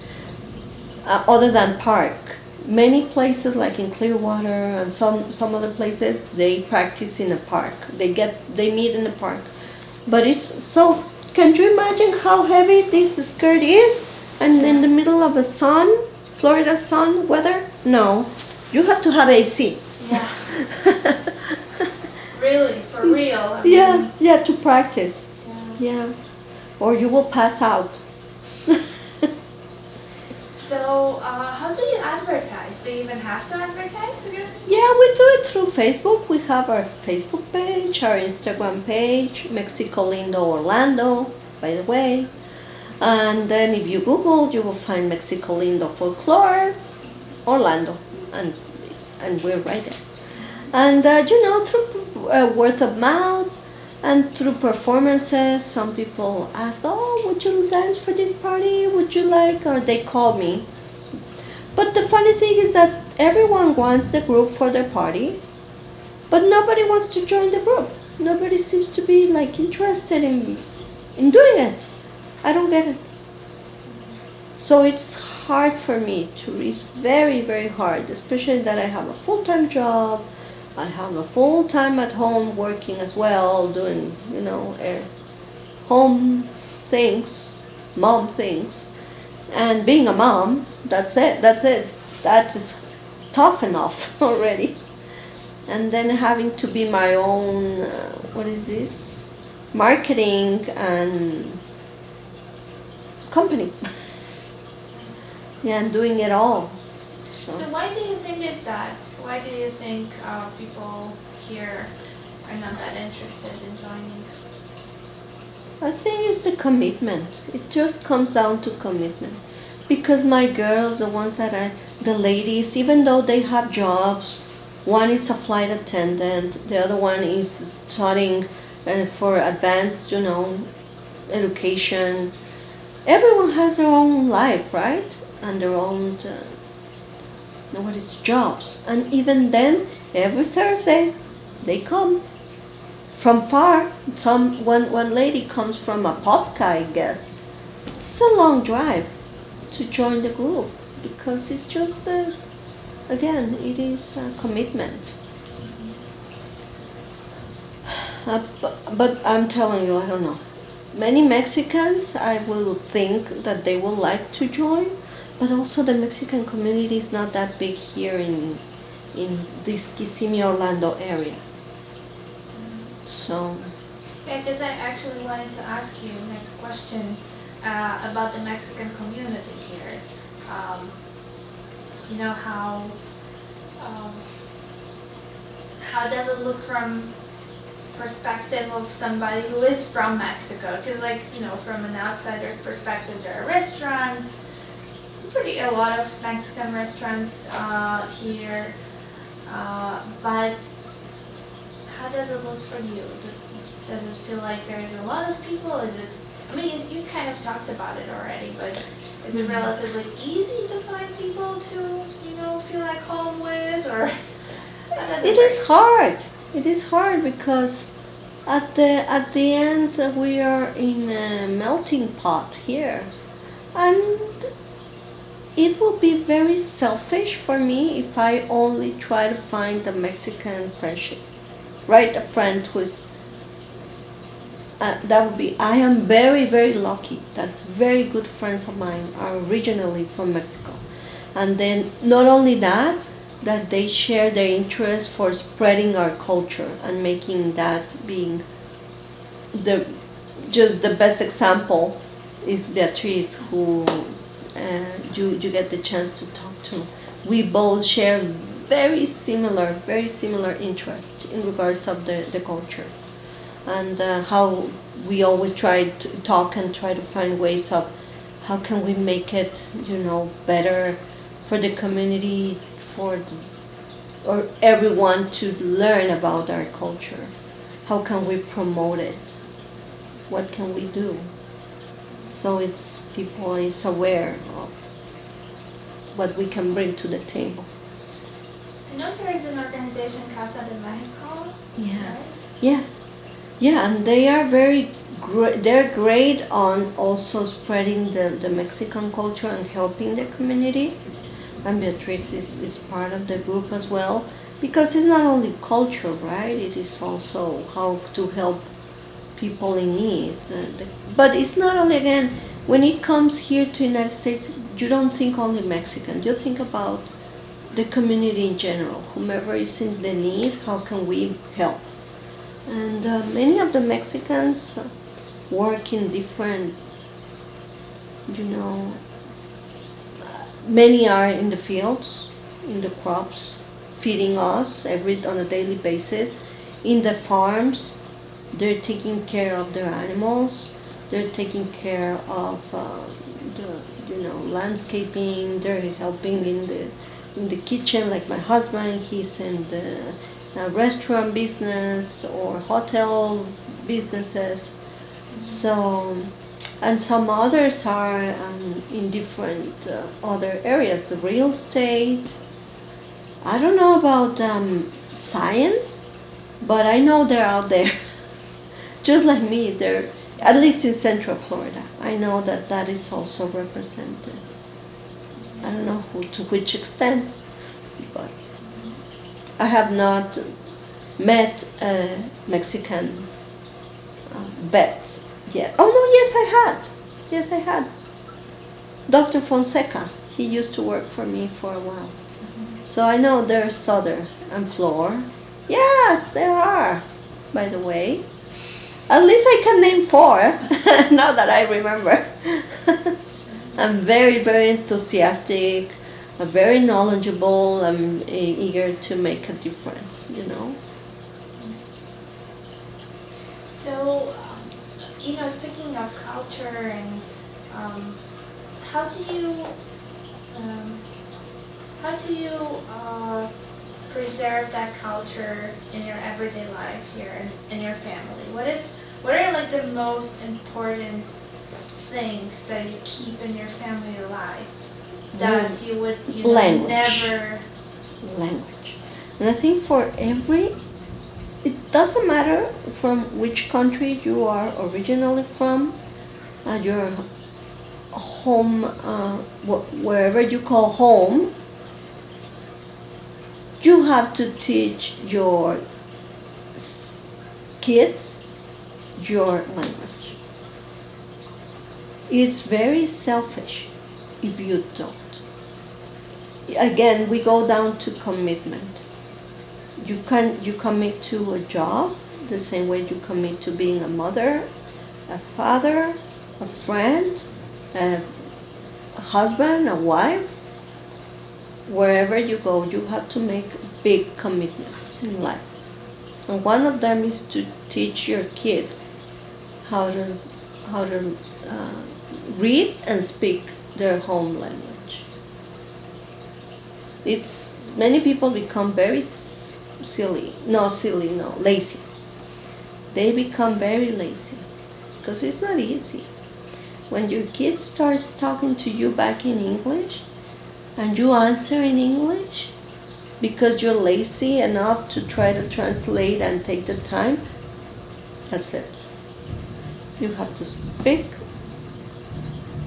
other than park. Many places, like in Clearwater and some other places, they practice in a park. They meet in the park. But it's so. Can you imagine how heavy this skirt is? And in the middle of a Florida sun weather? No, you have to have AC. Yeah. Really, for real. I mean, yeah, to practice. Yeah. Yeah, or you will pass out. So, how do you advertise? Do you even have to advertise to get? Yeah, we do it through Facebook. We have our Facebook page, our Instagram page, Mexico Lindo Orlando, by the way. And then if you Google, you will find Mexico Lindo Folklore Orlando, and we're right there. And through word of mouth, and through performances, some people ask, oh, would you dance for this party? Would you like, or they call me. But the funny thing is that everyone wants the group for their party, but nobody wants to join the group. Nobody seems to be interested in doing it. I don't get it. So it's hard for me it's very, very hard, especially that I have a full-time job. I have a full-time at home working as well, doing, home things, mom things. And being a mom, that's it. That is tough enough already. And then having to be my own, marketing and company. Yeah, and doing it all. So why do you think is that? Why do you think people here are not that interested in joining? I think it's the commitment. It just comes down to commitment. Because my girls, the ladies, even though they have jobs, one is a flight attendant, the other one is studying for advanced, education. Everyone has their own life, right? And their own jobs. And even then, every Thursday, they come from far. One lady comes from Apopka, I guess. It's a long drive to join the group because it's just, again, it is a commitment. But I'm telling you, I don't know. Many Mexicans, I will think that they will like to join. But also the Mexican community is not that big here in this Kissimmee, Orlando area. So. Yeah, because I actually wanted to ask you next question about the Mexican community here. How does it look from perspective of somebody who is from Mexico? Because from an outsider's perspective, there are restaurants. A lot of Mexican restaurants here, but how does it look for you? Does it feel like there's a lot of people? Is it I mean, you kind of talked about it already, but is it relatively easy to find people to, feel like home with, or how does It work? is hard. It is hard because at the end we are in a melting pot here, and it would be very selfish for me if I only try to find a Mexican friendship, right? A friend who's that would be. I am very very lucky that very good friends of mine are originally from Mexico, and then not only that, that they share their interest for spreading our culture and making that being the just the best example is Beatriz, who you get the chance to talk to. We both share very similar interests in regards of the culture, and how we always try to talk and try to find ways of how can we make it better for the community, or everyone to learn about our culture. How can we promote it? What can we do? So it's people is aware of what we can bring to the table. I know there is an organization, Casa de Mexico. Yeah. Right? Yes. Yeah, and they are very great. They're great on also spreading the Mexican culture and helping the community. And Beatriz is part of the group as well, because it's not only culture, right? It is also how to help people in need. But it's not only, again, when it comes here to United States, you don't think only Mexican. You think about the community in general. Whomever is in the need, how can we help? And many of the Mexicans work in different, many are in the fields, in the crops, feeding us on a daily basis. In the farms, they're taking care of their animals. They're taking care of landscaping. They're helping in the kitchen. Like my husband, he's in the restaurant business or hotel businesses. So, and some others are in different other areas, real estate. I don't know about science, but I know they're out there. Just like me, they're at least in Central Florida. I know that is also represented. I don't know to which extent, but I have not met a Mexican vet yet. Oh no, yes I had. Yes I had. Dr. Fonseca, he used to work for me for a while. So I know there's Southern and Flor. Yes, there are, by the way. At least I can name 4, now that I remember. I'm very, very enthusiastic, very knowledgeable, I'm eager to make a difference, So, speaking of culture and how do you preserve that culture in your everyday life here in your family? What are like the most important things that you keep in your family alive that you would Language. never Language. And I think it doesn't matter from which country you are originally from, your home, wherever you call home, you have to teach your kids your language. It's very selfish if you don't. Again, we go down to commitment. You commit to a job the same way you commit to being a mother, a father, a friend, a husband, a wife. Wherever you go, you have to make big commitments in life. And one of them is to teach your kids how to read and speak their home language. Many people become very lazy. They become very lazy because it's not easy. when your kid starts talking to you back in English and you answer in English because you're lazy enough to try to translate and take the time, that's it. You have to speak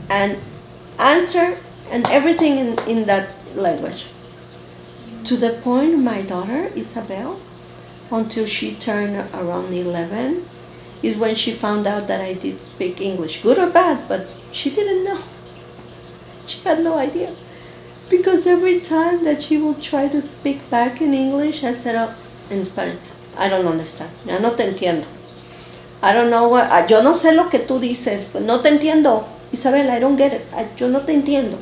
and answer and everything in that language. To the point my daughter, Isabel, until she turned around 11, is when she found out that I did speak English, good or bad, but she didn't know. She had no idea. Because every time that she will try to speak back in English, I said, oh, in Spanish, I don't understand. Ya no te entiendo. I don't know what, yo no sé lo que tú dices, pues no te entiendo. Isabel, I don't get it. Yo no te entiendo.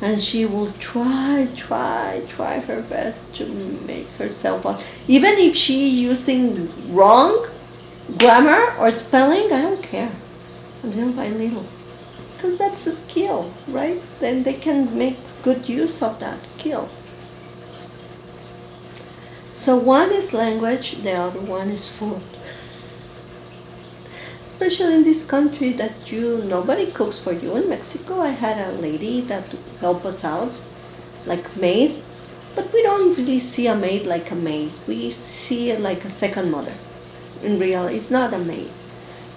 And she will try her best to make herself up. Even if she's using wrong grammar or spelling, I don't care. Little by little. Because that's a skill, right? Then they can make good use of that skill. So one is language, the other one is food. Especially in this country that nobody cooks for you. In Mexico, I had a lady that helped us out, like maid, but we don't really see a maid like a maid. We see it like a second mother. In reality, it's not a maid.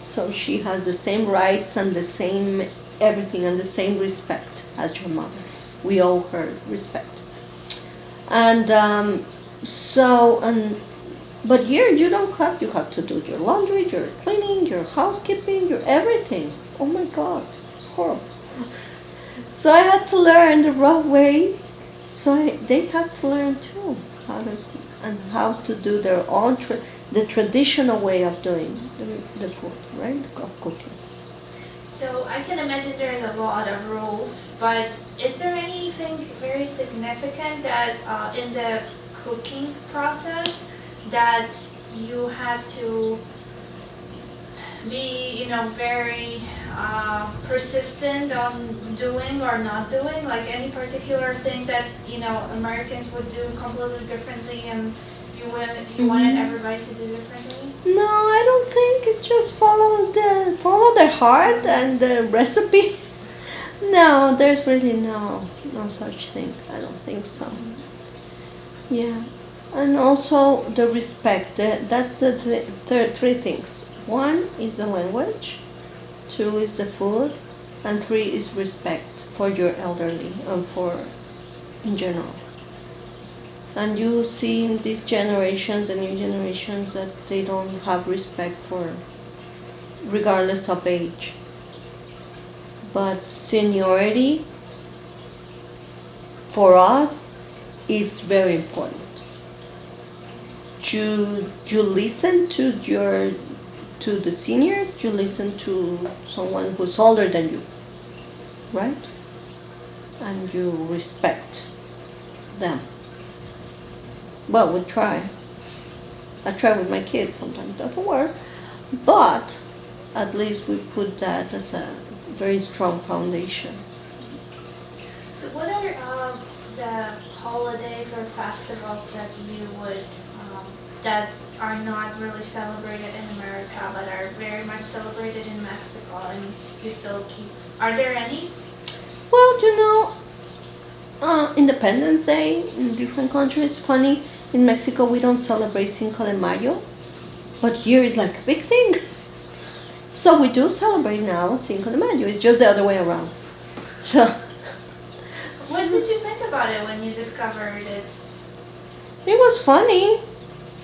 So she has the same rights and the same everything and the same respect as your mother. We owe her respect. And but here you have to do your laundry, your cleaning, your housekeeping, your everything. Oh my God, it's horrible. So I had to learn the rough way. So they have to learn too how to do their own the traditional way of doing the food, right? Of cooking. So I can imagine there is a lot of rules, but is there anything very significant that in the cooking process that you have to be, very persistent on doing or not doing? Like any particular thing that, Americans would do completely differently and you wanted everybody to do differently? No, I don't think. It's just follow the heart and the recipe. No, there's really no such thing. I don't think so. Yeah, and also the respect. That's the three things. One is the language, two is the food, and three is respect for your elderly and for in general. And you see in these generations, the new generations, that they don't have respect for, regardless of age. But seniority, for us, it's very important. You listen to the seniors, you listen to someone who's older than you, right? And you respect them. Well, we try. I try with my kids. Sometimes it doesn't work, but at least we put that as a very strong foundation. So what are the holidays or festivals that you would, that are not really celebrated in America but are very much celebrated in Mexico and you still keep? Are there any? Well, Independence Day in different countries. Funny, in Mexico we don't celebrate Cinco de Mayo, but here it's like a big thing. So we do celebrate now Cinco de Mayo. It's just the other way around. So. What did you think about it when you discovered it? It was funny.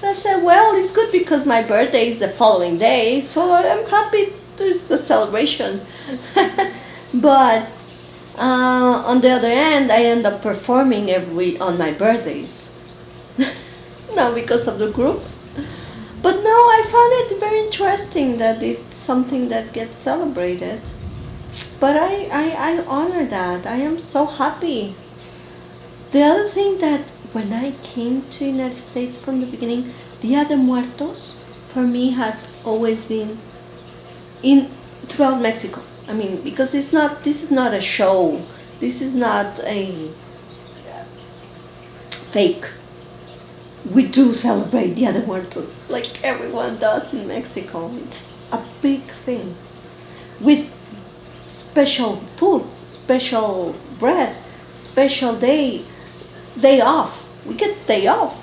I said, well, it's good because my birthday is the following day, so I'm happy there's a celebration. But on the other hand, I end up performing on my birthdays. Not because of the group. But no, I found it very interesting that it's something that gets celebrated. But I honor that. I am so happy. The other thing that when I came to the United States from the beginning, Dia de Muertos for me has always been throughout Mexico. I mean, because this is not a show. This is not a fake. We do celebrate Dia de Muertos like everyone does in Mexico. It's a big thing. with special food, special bread, special day off. We get day off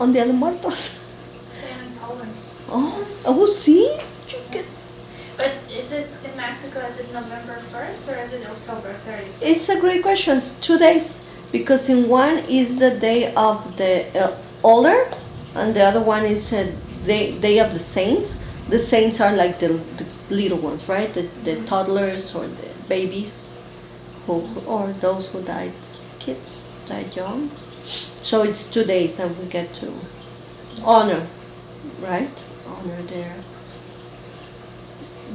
on Dia de Muertos. Same in Poland. Oh, see? You get. But is it in Mexico, is it November 1st or is it October 30th? It's a great question. It's 2 days, because in one is the day of the older, and the other one is day of the saints. The saints are like the little ones, right? The toddlers or the babies, or those who died, kids died young. So it's 2 days that we get to honor, right? Honor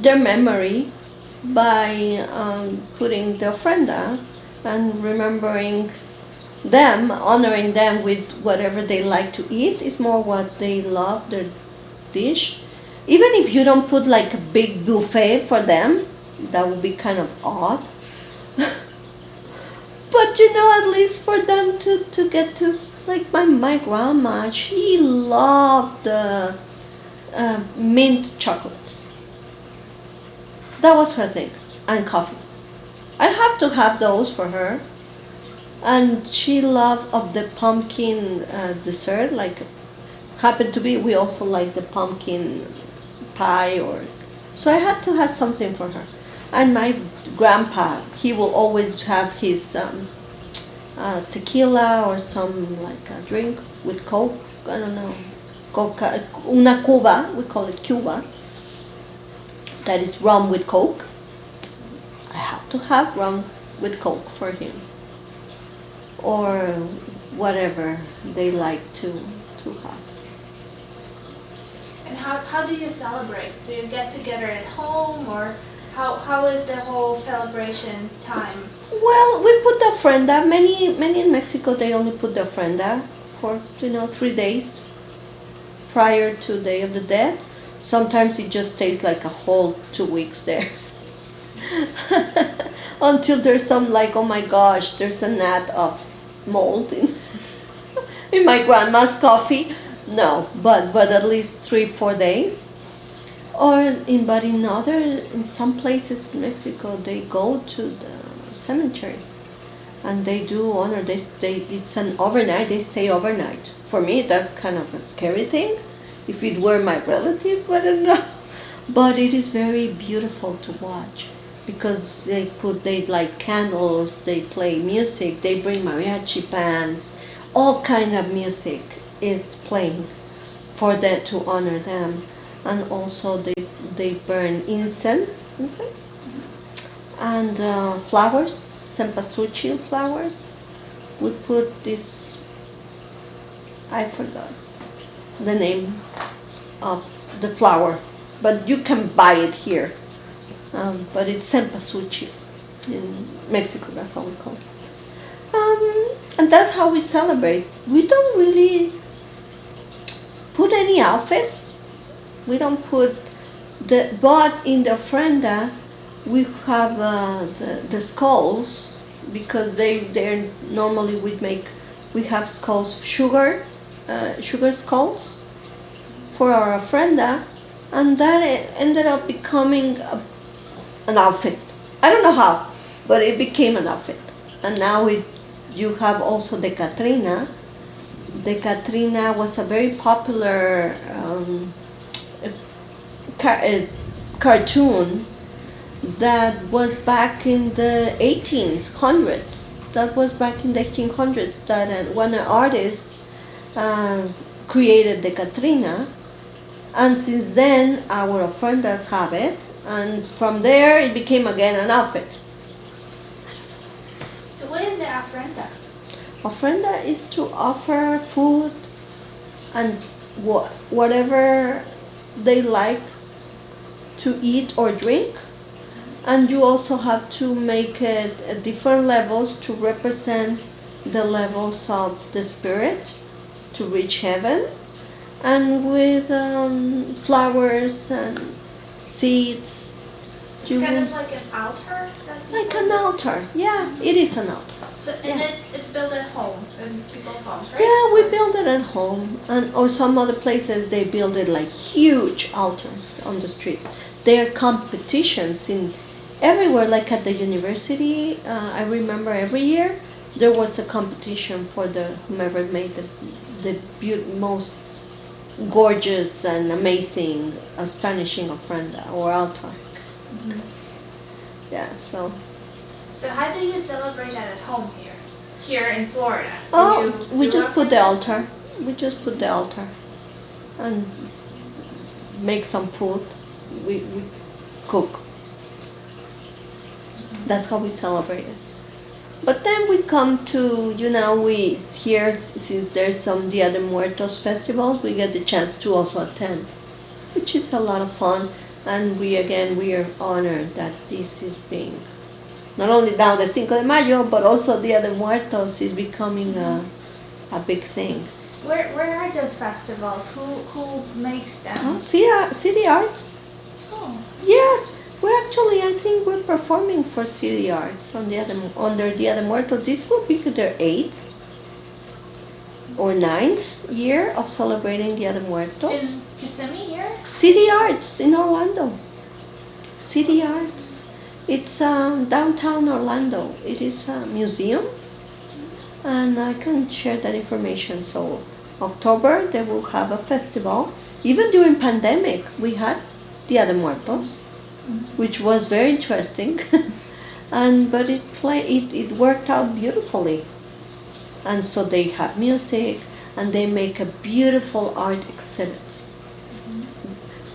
their memory by putting the ofrenda and remembering them, honoring them with whatever they like to eat. Is more what they love, their dish. Even if you don't put like a big buffet for them, that would be kind of odd. But at least for them to get to, like my grandma, she loved the mint chocolates. That was her thing, and coffee. I have to have those for her. And she loved of the pumpkin dessert, like happened to be, we also like the pumpkin pie, so I had to have something for her. And my grandpa, he will always have his tequila or some like a drink with Coke, I don't know, Coca, una Cuba, we call it Cuba, that is rum with Coke. I have to have rum with Coke for him, or whatever they like to have. And how do you celebrate? Do you get together at home, or how is the whole celebration time? Well, we put the ofrenda. Many in Mexico, they only put the ofrenda for 3 days prior to Day of the Dead. Sometimes it just stays like a whole 2 weeks there. Until there's some like, oh my gosh, there's a gnat of mold in my grandma's coffee. No, but at least 3-4 days. Or in some places in Mexico, they go to the cemetery and they do honor. It's an overnight. They stay overnight. For me, that's kind of a scary thing. If it were my relative, I don't know. But it is very beautiful to watch, because they light candles, they play music, they bring mariachi bands, all kind of music is playing for them to honor them. And also they burn incense and flowers, cempasúchil flowers. We put this, I forgot the name of the flower, but you can buy it here. But it's cempasúchil in Mexico, that's how we call it. And that's how we celebrate. We don't really put any outfits. We don't put but in the ofrenda we have the skulls, because they're normally we have skulls, sugar skulls for our ofrenda, and that ended up becoming an outfit. I don't know how, but it became an outfit. And now you have also the Catrina. The Catrina was a very popular cartoon that was back in the 1800s. That was back in the 1800s that one artist created the Catrina. And since then, our ofrendas have it, and from there it became again an outfit. So what is the ofrenda? Ofrenda is to offer food and whatever they like to eat or drink, and you also have to make it at different levels to represent the levels of the spirit to reach heaven. And with flowers and seeds. It's kind of like an altar? Like an altar, yeah, it is an altar. So, and it's built at home, in people's homes, right? Yeah, we build it at home, or some other places they build it like huge altars on the streets. there are competitions in everywhere, like at the university. I remember every year there was a competition for the whomever made the most gorgeous and amazing, astonishing ofrenda or altar. Mhm. Yeah, so. So how do you celebrate that at home here? Here in Florida? We just put the altar. We just put the altar and make some food. We cook. That's how we celebrate it. But then we come to, we here, since there's some Dia de Muertos festivals, we get the chance to also attend, which is a lot of fun. And we are honored that this is being, not only now the Cinco de Mayo, but also Dia de Muertos is becoming a big thing. Where are those festivals? Who makes them? City Arts. Oh. Yes, I think we're performing for City Arts on their Dia de Muertos. This will be their 8th or 9th year of celebrating Dia de Muertos. In Kissimmee here? City Arts in Orlando. City Arts. It's downtown Orlando. It is a museum, and I can share that information. So October they will have a festival. Even during pandemic, we had Dia de Muertos, which was very interesting, but it worked out beautifully. And so they have music, and they make a beautiful art exhibit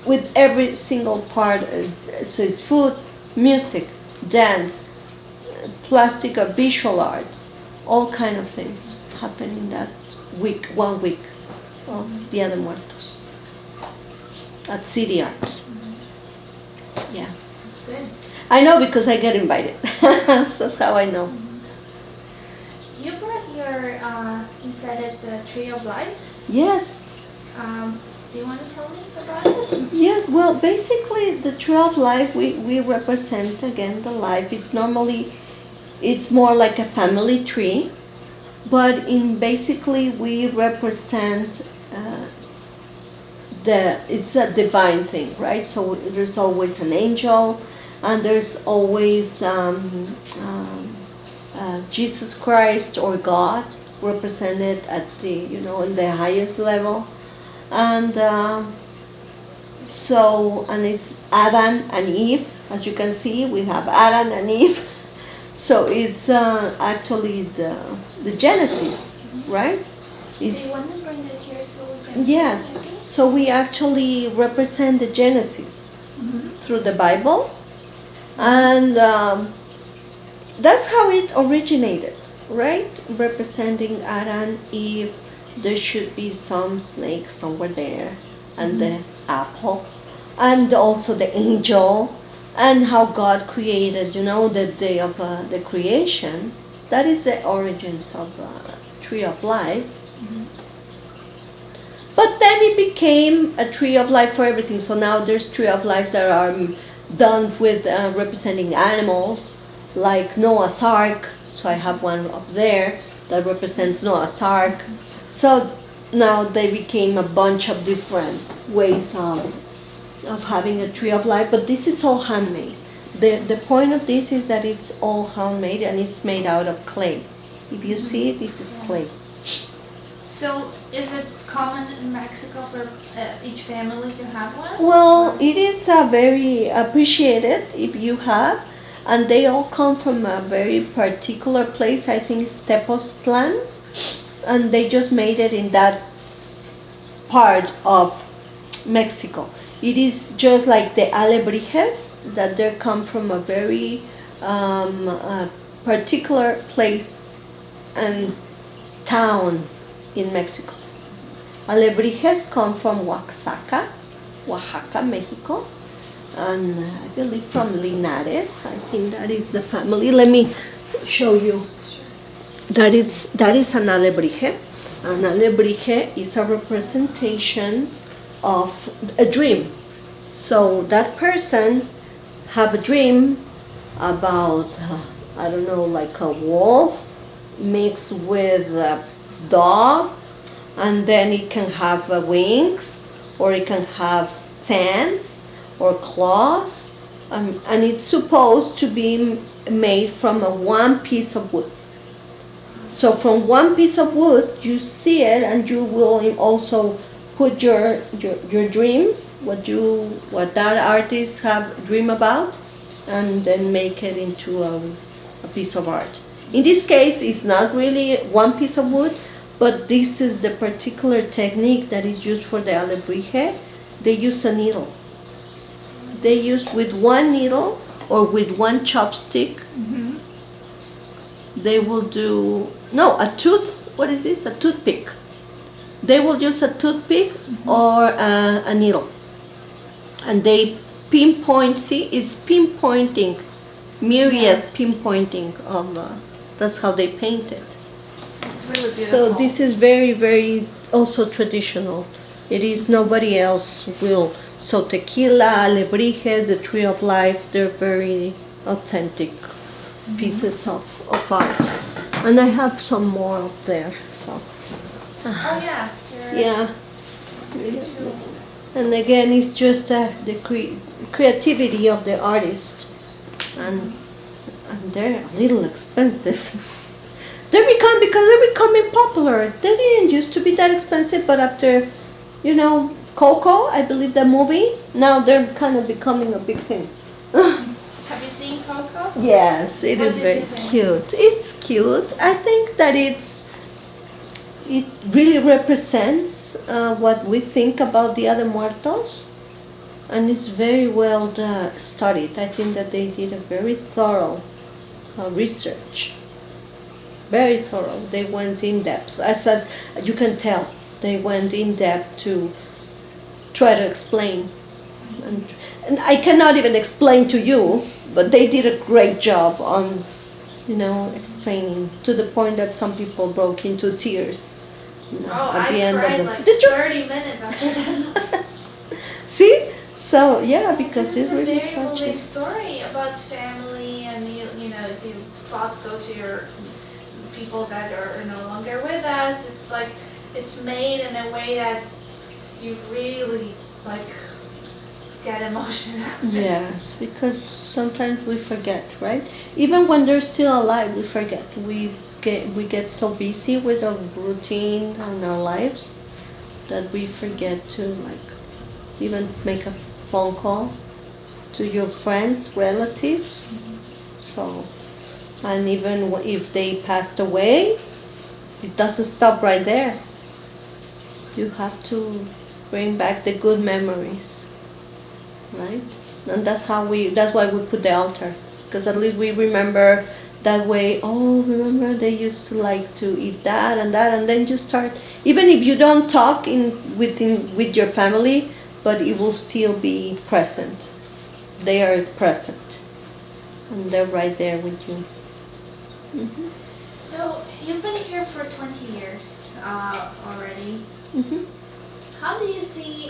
with every single part. So it's food, music, dance, plastic or visual arts, all kind of things happen in that week, 1 week of Dia de Muertos at City Arts. Yeah. That's good. I know because I get invited. That's how I know. You brought your, you said it's a tree of life. Yes. Do you want to tell me about it? Yes, well, basically the tree of life, we represent again the life. It's more like a family tree, but we represent it's a divine thing, right? So there's always an angel, and there's always Jesus Christ or God represented at in the highest level. And and it's Adam and Eve. As you can see, we have Adam and Eve. So it's actually the Genesis, right? Do you want to bring it here so we can Yes. see it? So we actually represent the Genesis through the Bible, and that's how it originated, right? Representing Adam, Eve. There should be some snake somewhere there, and the apple, and also the angel, and how God created, the day of the creation. That is the origins of Tree of Life. But then it became a Tree of Life for everything. So now there's Tree of Lives that are done with representing animals, like Noah's Ark. So I have one up there that represents Noah's Ark. So now they became a bunch of different ways of having a Tree of Life, but this is all handmade. The point of this is that it's all handmade and it's made out of clay. If you see it, this is clay. So is it common in Mexico for each family to have one? Well, it is very appreciated if you have, and they all come from a very particular place. I think it's Tepoztlan, and they just made it in that part of Mexico. It is just like the alebrijes, that they come from a very particular place and town in Mexico. Alebrijes come from Oaxaca, Mexico, and I believe from Linares. I think that is the family. Let me show you. That is an alebrije. An alebrije is a representation of a dream. So that person have a dream about, I don't know, like a wolf mixed with a dog, and then it can have wings, or it can have fans, or claws, and it's supposed to be made from a one piece of wood. So from one piece of wood, you see it, and you will also put your dream, what that artist have dream about, and then make it into a piece of art. In this case, it's not really one piece of wood, but this is the particular technique that is used for the alebrije. They use a needle. They use with one needle or with one chopstick. Mm-hmm. They will do a tooth. What is this? A toothpick. They will use a toothpick or a needle, and they pinpoint. See, it's pinpointing, myriad pinpointing of. That's how they paint it. It's really beautiful. So this is very, very also traditional. It is nobody else will. So tequila, alebrijes, the tree of life, they're very authentic pieces of art. And I have some more up there. So. Oh yeah. Yeah. Me too. And again, it's just the creativity of the artist. And they're a little expensive. Because they're becoming popular. They didn't used to be that expensive, but after, Coco, I believe the movie, now they're kind of becoming a big thing. Have you seen Coco? Yes, it What is did very you think? cute. It's cute. I think that it really represents what we think about Dia de Muertos, and it's very well studied. I think that they did a very thorough research. Very thorough. They went in depth. As you can tell, they went in depth to try to explain. And I cannot even explain to you, but they did a great job on, explaining to the point that some people broke into tears. I cried like Did you? 30 minutes after that. See? So yeah, because it's really a very moving touching. story about family, and if you thoughts go to your people that are no longer with us, it's like it's made in a way that you really get emotional. Yes, because sometimes we forget, right? Even when they're still alive, we forget. We get so busy with our routine and our lives that we forget to even make a phone call to your friends, relatives. So, and even if they passed away, it doesn't stop right there. You have to bring back the good memories, right? And that's why we put the altar, because at least we remember that way. Oh, remember they used to like to eat that, and then you start. Even if you don't talk with your family, but it will still be present. They are present, and they're right there with you. Mm-hmm. So you've been here for 20 years already. Mm-hmm. How do you see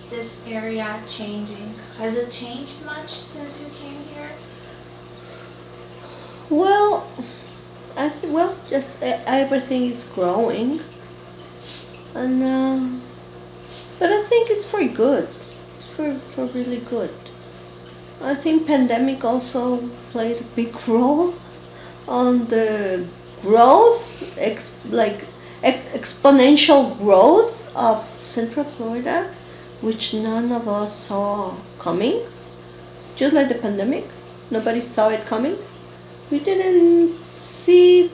this area changing? Has it changed much since you came here? Well, just everything is growing, and but I think it's for good. It's for really good. I think pandemic also played a big role on the growth, exponential growth of Central Florida, which none of us saw coming. Just like the pandemic, nobody saw it coming. We didn't see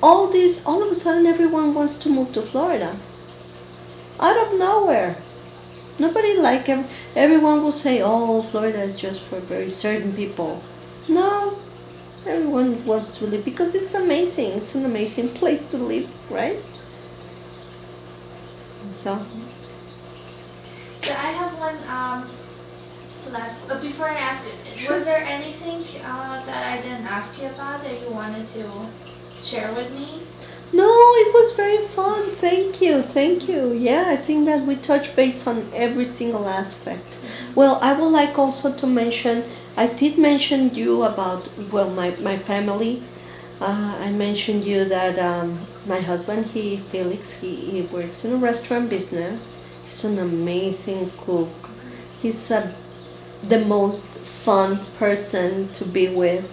all this. All of a sudden, everyone wants to move to Florida. Out of nowhere. Nobody everyone will say, oh, Florida is just for very certain people. No, everyone wants to live because it's amazing. It's an amazing place to live, right? So I have one last. Before I ask it, Sure. Was there anything that I didn't ask you about that you wanted to share with me? no, it was very fun. Thank you. Yeah, I think that we touched base on every single aspect. Well, I would like also to mention, I did mention you about, my family. I mentioned you that my husband, Felix, he works in a restaurant business. He's an amazing cook. He's the most fun person to be with.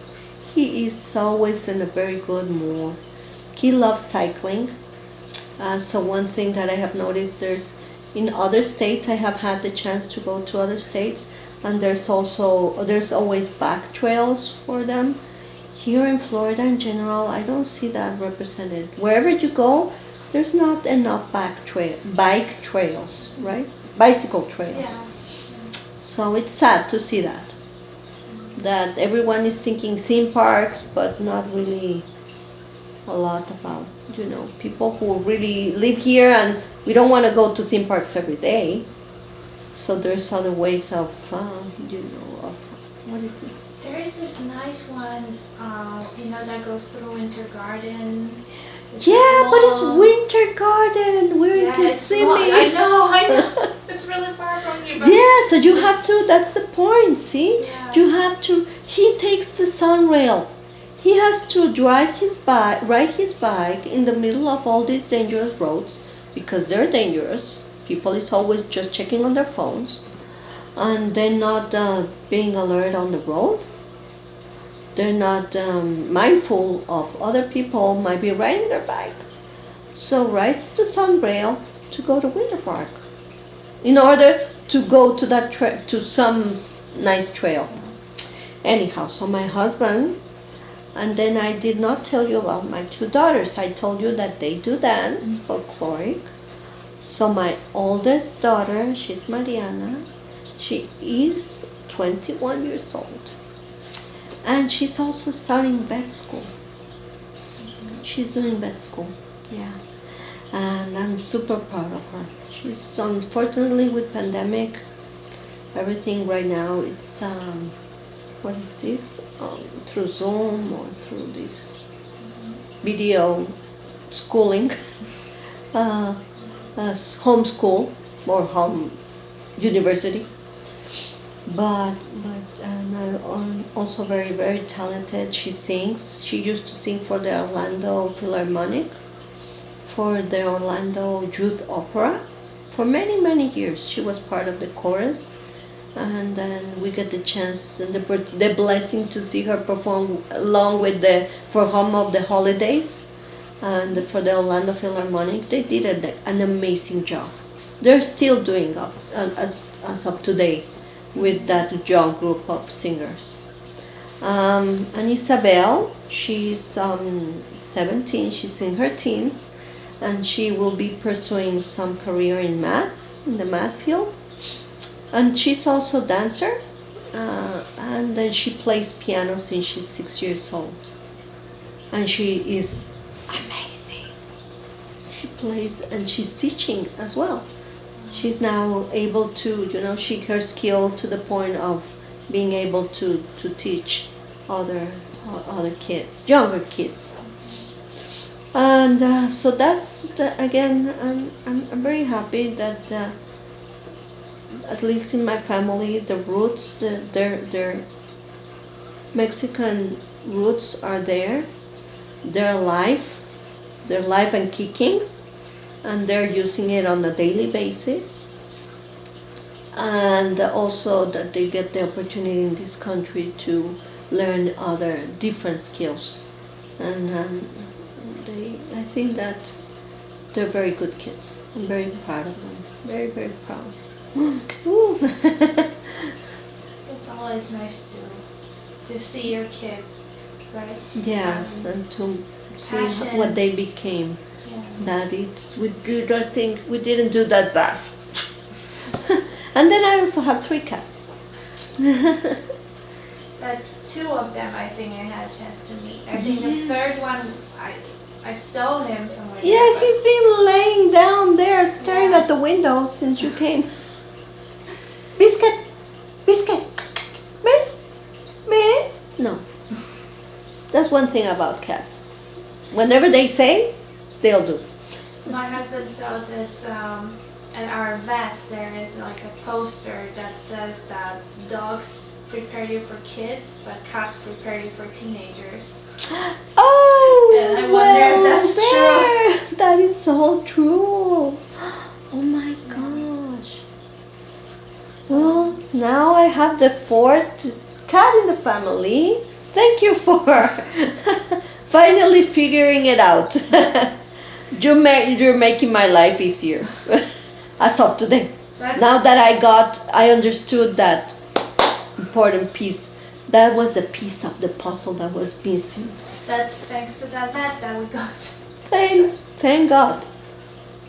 He is always in a very good mood. He loves cycling. So one thing that I have noticed, there's in other states, I have had the chance to go to other states, and there's always back trails for them. Here in Florida in general, I don't see that represented. Wherever you go, there's not enough bike trails, right? Bicycle trails. Yeah. So it's sad to see that everyone is thinking theme parks, but not really a lot about, people who really live here, and we don't want to go to theme parks every day. So there's other ways of, what is this? There is this nice one, that goes through Winter Garden. It's Yeah, but it's long. Winter Garden. We're in It's long. Kissimmee. I know. It's really far from you. But Yeah, so you have to, that's the point, see? Yeah. You have to, he takes the sun rail. He has to ride his bike in the middle of all these dangerous roads, because they're dangerous. People is always just checking on their phones, and they're not being alert on the road. They're not mindful of other people might be riding their bike. So rides the sun rail to go to Winter Park in order to go to that to some nice trail. Anyhow, so my husband, and then I did not tell you about my two daughters. I told you that they do dance, folkloric. So my oldest daughter, she's Mariana. She is 21 years old. And she's also studying vet school. She's doing vet school, yeah. And I'm super proud of her. She's, unfortunately, with pandemic, everything right now, it's, what is this? Through Zoom or through this video schooling, homeschool or home university. But also very, very talented. She sings. She used to sing for the Orlando Philharmonic, for the Orlando Youth Opera. For many, many years, she was part of the chorus. And then we get the chance and the blessing to see her perform along with for Home of the Holidays and for the Orlando Philharmonic. They did an amazing job. They're still doing up as of today with that young group of singers. And Isabel, she's 17, she's in her teens, and she will be pursuing some career in the math field. And she's also a dancer, and then she plays piano since she's 6 years old. And she is amazing. She plays and she's teaching as well. She's now able to, her skill to the point of being able to teach other kids, younger kids. And so that's, again, I'm very happy that at least in my family, the roots, their Mexican roots are there. They're alive and kicking, and they're using it on a daily basis. And also that they get the opportunity in this country to learn other different skills. And I think that they're very good kids. I'm very proud of them. Very, very proud. Ooh. it's always nice to see your kids, right? Yes, and to see passions. what they became. Yeah. That I think we didn't do that bad. And then I also have 3 cats. But 2 of them, I think I had a chance to meet. I think the third one, I saw him somewhere. Yeah, there, he's been laying down there staring Yeah. at the window since you came. Biscuit! Biscuit! Me? No. That's one thing about cats. Whenever they say, they'll do. My husband saw this at our vet. There is like a poster that says that dogs prepare you for kids, but cats prepare you for teenagers. Oh, And I wonder if that's true. That is so true. Oh my gosh. Well, now I have the fourth cat in the family. Thank you for finally figuring it out. You're making my life easier as of today. Now that I understood that important piece. That was the piece of the puzzle that was missing. That's thanks to that vet that we got. Thank God.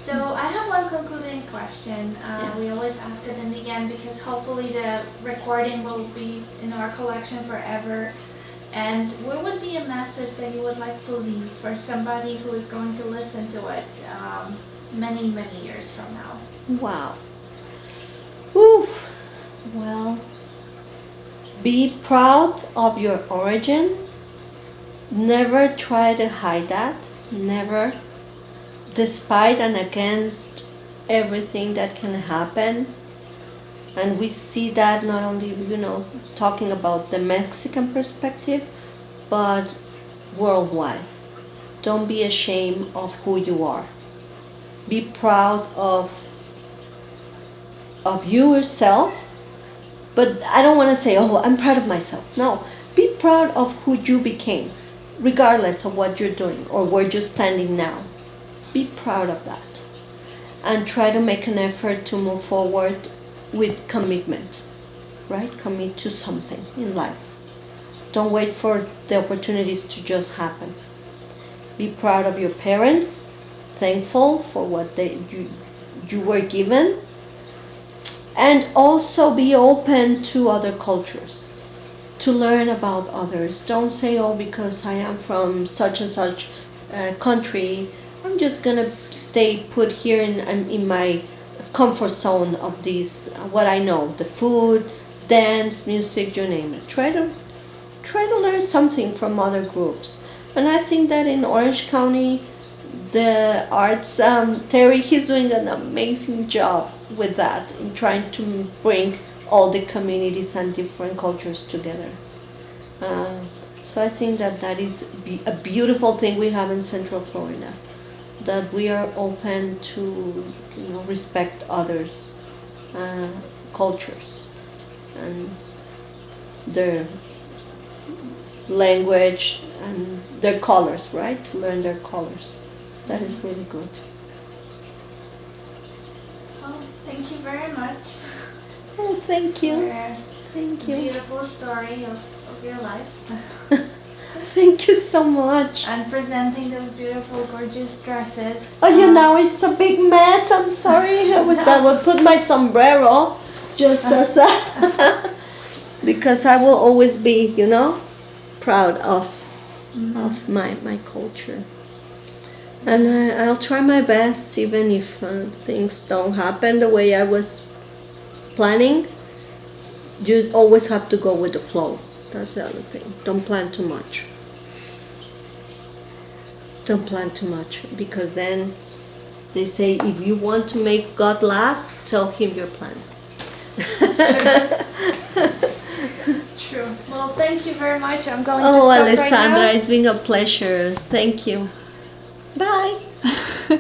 So I have one concluding question. We always ask it in the end because hopefully the recording will be in our collection forever. And what would be a message that you would like to leave for somebody who is going to listen to it many, many years from now? Wow. Oof. Well, be proud of your origin. Never try to hide that. Never. Despite and against everything that can happen. And we see that not only, talking about the Mexican perspective, but worldwide. Don't be ashamed of who you are. Be proud of yourself. But I don't want to say, oh, I'm proud of myself. No, be proud of who you became, regardless of what you're doing or where you're standing now. Be proud of that. And try to make an effort to move forward with commitment, right? Commit to something in life. Don't wait for the opportunities to just happen. Be proud of your parents, thankful for what you were given, and also be open to other cultures, to learn about others. Don't say, oh, because I am from such and such country, I'm just gonna stay put here in my comfort zone of this, what I know, the food, dance, music, you name it. Try to learn something from other groups. And I think that in Orange County, the arts, Terry, he's doing an amazing job with that, in trying to bring all the communities and different cultures together. So I think that is a beautiful thing we have in Central Florida, that we are open to respect others' cultures and their language and their colors, right? To learn their colors. That is really good. Well, thank you very much. Oh, thank you. Thank you. Beautiful story of your life. Thank you so much. And presenting those beautiful, gorgeous dresses. Oh, now it's a big mess. I'm sorry. I will put my sombrero just as a because I will always be, proud of my culture. And I'll try my best, even if things don't happen the way I was planning. You always have to go with the flow. That's the other thing. Don't plan too much. Don't plan too much, because then they say if you want to make God laugh, tell him your plans. That's true. That's true. Well, thank you very much. I'm going to stop Alessandra, right now. it's been a pleasure. Thank you. Bye.